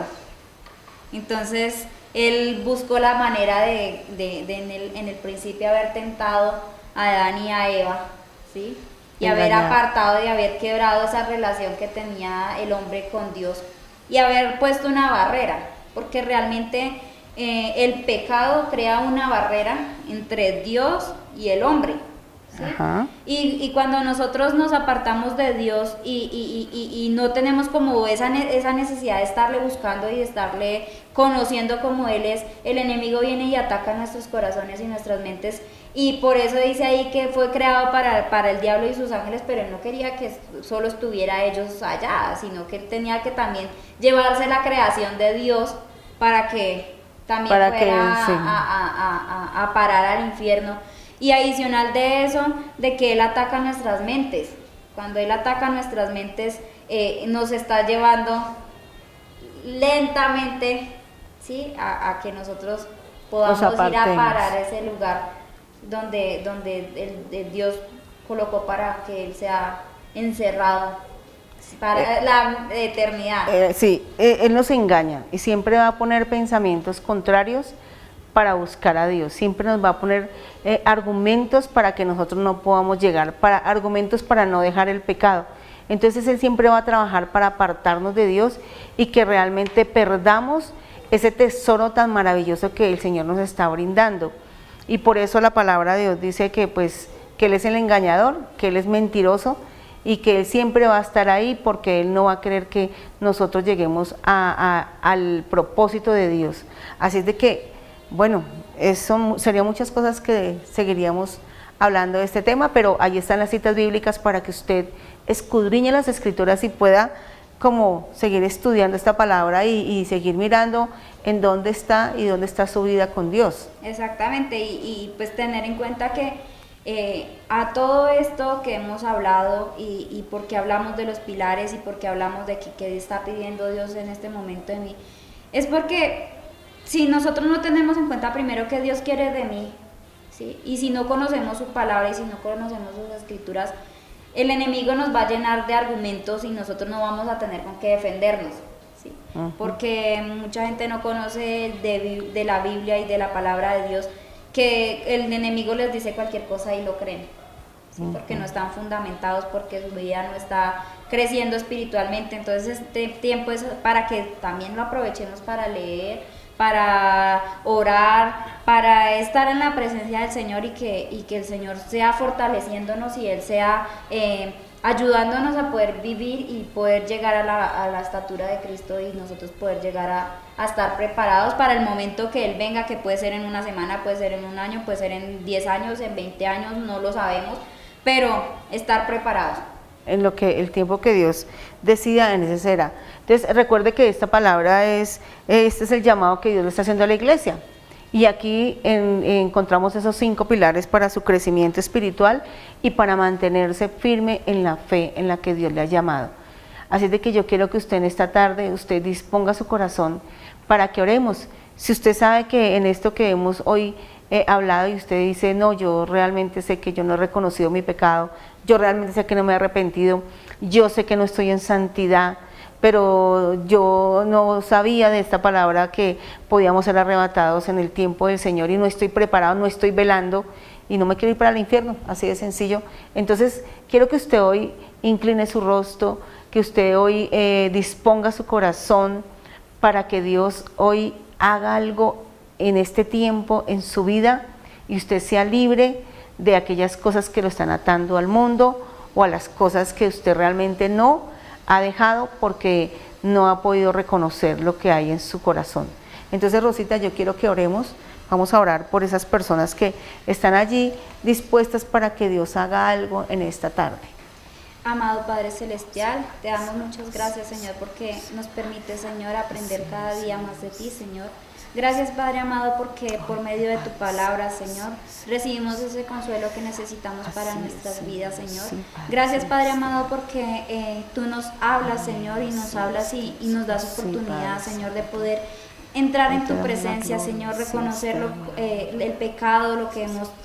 [SPEAKER 2] Entonces, él buscó la manera de en el principio haber tentado a Adán y a Eva, ¿sí? Y haber apartado y haber quebrado esa relación que tenía el hombre con Dios y haber puesto una barrera, porque realmente el pecado crea una barrera entre Dios y el hombre, ¿sí? Y cuando nosotros nos apartamos de Dios y no tenemos como esa necesidad de estarle buscando y de estarle conociendo como Él es, el enemigo viene y ataca nuestros corazones y nuestras mentes. Y por eso dice ahí que fue creado para el diablo y sus ángeles, pero él no quería que solo estuviera ellos allá, sino que él tenía que también llevarse la creación de Dios para que también fuera a parar al infierno. Y adicional de eso, de que él ataca nuestras mentes. Cuando él ataca nuestras mentes, nos está llevando lentamente, ¿sí? A que nosotros podamos ir a parar ese lugar donde el Dios colocó para que Él sea encerrado para la eternidad.
[SPEAKER 1] Sí, Él nos engaña y siempre va a poner pensamientos contrarios para buscar a Dios. Siempre nos va a poner argumentos para que nosotros no podamos llegar, argumentos para no dejar el pecado. Entonces Él siempre va a trabajar para apartarnos de Dios y que realmente perdamos ese tesoro tan maravilloso que el Señor nos está brindando. Y por eso la palabra de Dios dice que Él es el engañador, que Él es mentiroso y que Él siempre va a estar ahí porque Él no va a querer que nosotros lleguemos al propósito de Dios. Así es de que, bueno, serían muchas cosas que seguiríamos hablando de este tema, pero ahí están las citas bíblicas para que usted escudriñe las Escrituras y pueda como seguir estudiando esta palabra y seguir mirando en dónde está y dónde está su vida con Dios.
[SPEAKER 2] Exactamente, y pues tener en cuenta que a todo esto que hemos hablado y porque hablamos de los pilares y porque hablamos de que está pidiendo Dios en este momento de mí, es porque si nosotros no tenemos en cuenta primero que Dios quiere de mí, ¿sí? Y si no conocemos su palabra y si no conocemos sus escrituras, el enemigo nos va a llenar de argumentos y nosotros no vamos a tener con qué defendernos, ¿sí? Porque mucha gente no conoce de la Biblia y de la palabra de Dios, que el enemigo les dice cualquier cosa y lo creen, ¿sí? Porque no están fundamentados, porque su vida no está creciendo espiritualmente. Entonces este tiempo es para que también lo aprovechemos para leer, para orar, para estar en la presencia del Señor y que el Señor sea fortaleciéndonos y Él sea ayudándonos a poder vivir y poder llegar a la estatura de Cristo y nosotros poder llegar a estar preparados para el momento que Él venga, que puede ser en una semana, puede ser en un año, puede ser en 10 años, en 20 años, no lo sabemos, pero estar preparados.
[SPEAKER 1] En lo que el tiempo que Dios decida, en ese será. Entonces recuerde que esta palabra este es el llamado que Dios le está haciendo a la iglesia. Y aquí encontramos esos 5 pilares para su crecimiento espiritual y para mantenerse firme en la fe en la que Dios le ha llamado. Así de que yo quiero que usted en esta tarde, usted disponga su corazón para que oremos. Si usted sabe que en esto que hemos hoy hablado y usted dice, no, yo realmente sé que yo no he reconocido mi pecado, yo realmente sé que no me he arrepentido, yo sé que no estoy en santidad, pero yo no sabía de esta palabra que podíamos ser arrebatados en el tiempo del Señor y no estoy preparado, no estoy velando y no me quiero ir para el infierno, así de sencillo. Entonces quiero que usted hoy incline su rostro, que usted hoy disponga su corazón para que Dios hoy haga algo en este tiempo, en su vida, y usted sea libre de aquellas cosas que lo están atando al mundo o a las cosas que usted realmente no ha dejado porque no ha podido reconocer lo que hay en su corazón. Entonces, Rosita, yo quiero que oremos. Vamos a orar por esas personas que están allí dispuestas para que Dios haga algo en esta tarde.
[SPEAKER 2] Amado Padre Celestial, te damos muchas gracias, Señor, porque nos permite, Señor, aprender cada día más de ti, Señor. Gracias, Padre amado, porque por medio de tu palabra, Señor, recibimos ese consuelo que necesitamos para nuestras vidas, Señor. Gracias, Padre amado, porque tú nos hablas, Señor, y nos hablas y nos das oportunidad, Señor, de poder entrar en tu presencia, Señor, reconocer el pecado,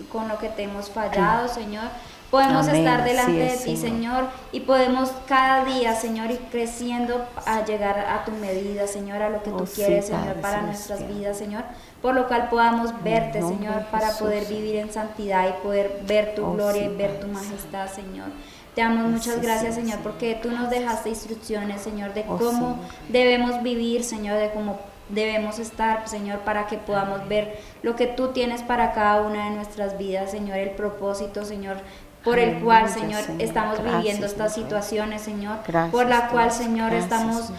[SPEAKER 2] con lo que te hemos fallado, Señor. Podemos estar delante de ti, Señor, y podemos cada día, Señor, ir creciendo a llegar a tu medida, Señor, a lo que tú quieres, Señor, para nuestras vidas, Señor, por lo cual podamos verte, Señor, para poder vivir en santidad y poder ver tu gloria y ver tu majestad, Señor. Te damos muchas gracias, Señor, porque tú nos dejaste instrucciones, Señor, de cómo debemos vivir, Señor, de cómo debemos estar, Señor, para que podamos ver lo que tú tienes para cada una de nuestras vidas, Señor, el propósito, Señor, por el cual, Señor, estamos viviendo estas situaciones, Señor, por la cual, Señor, estamos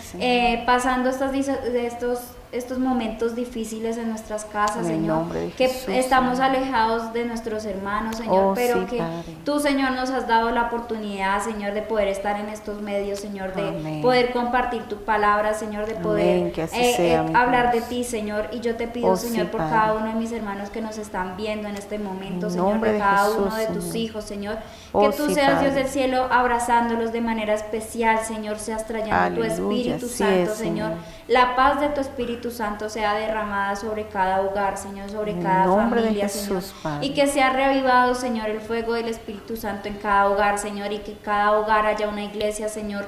[SPEAKER 2] pasando estos estos momentos difíciles en nuestras casas,
[SPEAKER 1] En el
[SPEAKER 2] Señor,
[SPEAKER 1] nombre de
[SPEAKER 2] que
[SPEAKER 1] Jesús,
[SPEAKER 2] estamos
[SPEAKER 1] Señor.
[SPEAKER 2] alejados de nuestros hermanos, Señor,
[SPEAKER 1] Oh,
[SPEAKER 2] pero
[SPEAKER 1] sí,
[SPEAKER 2] que
[SPEAKER 1] Padre.
[SPEAKER 2] tú, Señor, nos has dado la oportunidad, Señor, de poder estar en estos medios, Señor, de
[SPEAKER 1] Amén.
[SPEAKER 2] poder compartir tu palabra, Señor, de poder
[SPEAKER 1] Amén, que así sea, mi
[SPEAKER 2] hablar de
[SPEAKER 1] Dios.
[SPEAKER 2] ti, Señor, y yo te pido,
[SPEAKER 1] Oh,
[SPEAKER 2] Señor,
[SPEAKER 1] sí,
[SPEAKER 2] por
[SPEAKER 1] Padre.
[SPEAKER 2] cada uno de mis hermanos que nos están viendo en este momento,
[SPEAKER 1] En
[SPEAKER 2] Señor,
[SPEAKER 1] nombre
[SPEAKER 2] de
[SPEAKER 1] de
[SPEAKER 2] cada
[SPEAKER 1] Jesús,
[SPEAKER 2] uno de tus
[SPEAKER 1] Señor.
[SPEAKER 2] hijos, Señor,
[SPEAKER 1] Oh,
[SPEAKER 2] que tú
[SPEAKER 1] sí,
[SPEAKER 2] seas, Dios
[SPEAKER 1] Padre.
[SPEAKER 2] del cielo, abrazándolos de manera especial, Señor, seas trayendo tu
[SPEAKER 1] Aleluya,
[SPEAKER 2] Espíritu
[SPEAKER 1] así
[SPEAKER 2] Santo,
[SPEAKER 1] es,
[SPEAKER 2] Señor.
[SPEAKER 1] Señor.
[SPEAKER 2] La paz de tu Espíritu Santo sea derramada sobre cada hogar, Señor, sobre
[SPEAKER 1] En
[SPEAKER 2] cada
[SPEAKER 1] nombre de
[SPEAKER 2] familia,
[SPEAKER 1] Jesús,
[SPEAKER 2] Señor.
[SPEAKER 1] Padre.
[SPEAKER 2] Y que sea reavivado, Señor, el fuego del Espíritu Santo en cada hogar, Señor, y que cada hogar haya una iglesia, Señor,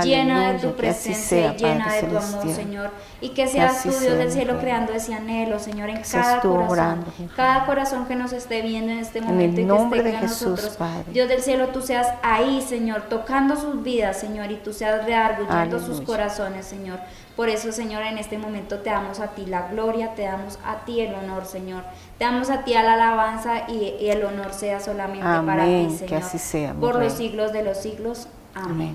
[SPEAKER 2] llena de tu
[SPEAKER 1] Aleluya, que así
[SPEAKER 2] presencia
[SPEAKER 1] sea,
[SPEAKER 2] y llena
[SPEAKER 1] Padre
[SPEAKER 2] de tu amor,
[SPEAKER 1] celestial.
[SPEAKER 2] Señor. Y que seas
[SPEAKER 1] así
[SPEAKER 2] tú, Dios
[SPEAKER 1] sea,
[SPEAKER 2] del
[SPEAKER 1] mi
[SPEAKER 2] cielo,
[SPEAKER 1] Rey.
[SPEAKER 2] creando ese anhelo, Señor, en
[SPEAKER 1] Seas
[SPEAKER 2] cada
[SPEAKER 1] tú
[SPEAKER 2] corazón.
[SPEAKER 1] obrando, mi Rey.
[SPEAKER 2] Cada corazón que nos esté viendo en este
[SPEAKER 1] En
[SPEAKER 2] momento
[SPEAKER 1] el
[SPEAKER 2] y que
[SPEAKER 1] nombre
[SPEAKER 2] esté
[SPEAKER 1] de
[SPEAKER 2] con
[SPEAKER 1] Jesús,
[SPEAKER 2] nosotros.
[SPEAKER 1] Padre.
[SPEAKER 2] Dios del cielo, tú seas ahí, Señor, tocando sus vidas, Señor, y tú seas reargullendo sus
[SPEAKER 1] Aleluya.
[SPEAKER 2] corazones, Señor. Por eso, Señor, en este momento te damos a ti la gloria, te damos a ti el honor, Señor. Te damos a ti la alabanza y el honor sea solamente para
[SPEAKER 1] Amén,
[SPEAKER 2] ti, Señor.
[SPEAKER 1] que así sea, mi
[SPEAKER 2] Por
[SPEAKER 1] Rey.
[SPEAKER 2] los siglos de los siglos. Amén.
[SPEAKER 1] Amén.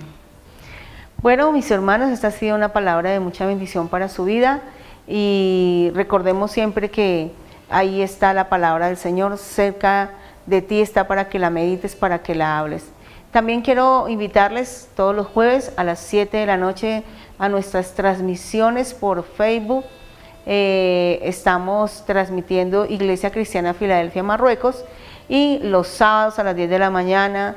[SPEAKER 1] Bueno, mis hermanos, esta ha sido una palabra de mucha bendición para su vida y recordemos siempre que ahí está la palabra del Señor, cerca de ti está para que la medites, para que la hables. También quiero invitarles todos los jueves a las 7 de la noche a nuestras transmisiones por Facebook. Estamos transmitiendo Iglesia Cristiana Filadelfia, Marruecos, y los sábados a las 10 de la mañana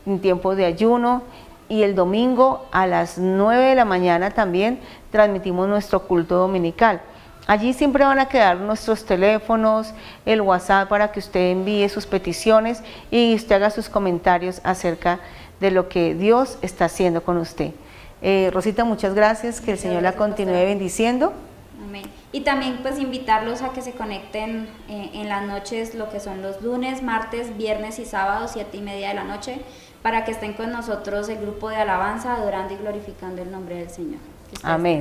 [SPEAKER 1] en tiempos de ayuno, y el domingo a las 9 de la mañana también transmitimos nuestro culto dominical. Allí siempre van a quedar nuestros teléfonos, el WhatsApp para que usted envíe sus peticiones y usted haga sus comentarios acerca de lo que Dios está haciendo con usted. Rosita, muchas gracias, que el
[SPEAKER 2] Muchas
[SPEAKER 1] Señor la
[SPEAKER 2] gracias,
[SPEAKER 1] continúe
[SPEAKER 2] pastora.
[SPEAKER 1] bendiciendo.
[SPEAKER 2] Amén. Y también pues invitarlos a que se conecten en las noches, lo que son los lunes, martes, viernes y sábados, 7:30 de la noche, para que estén con nosotros el grupo de alabanza, adorando y glorificando el nombre del Señor. Que ustedes
[SPEAKER 1] Amén.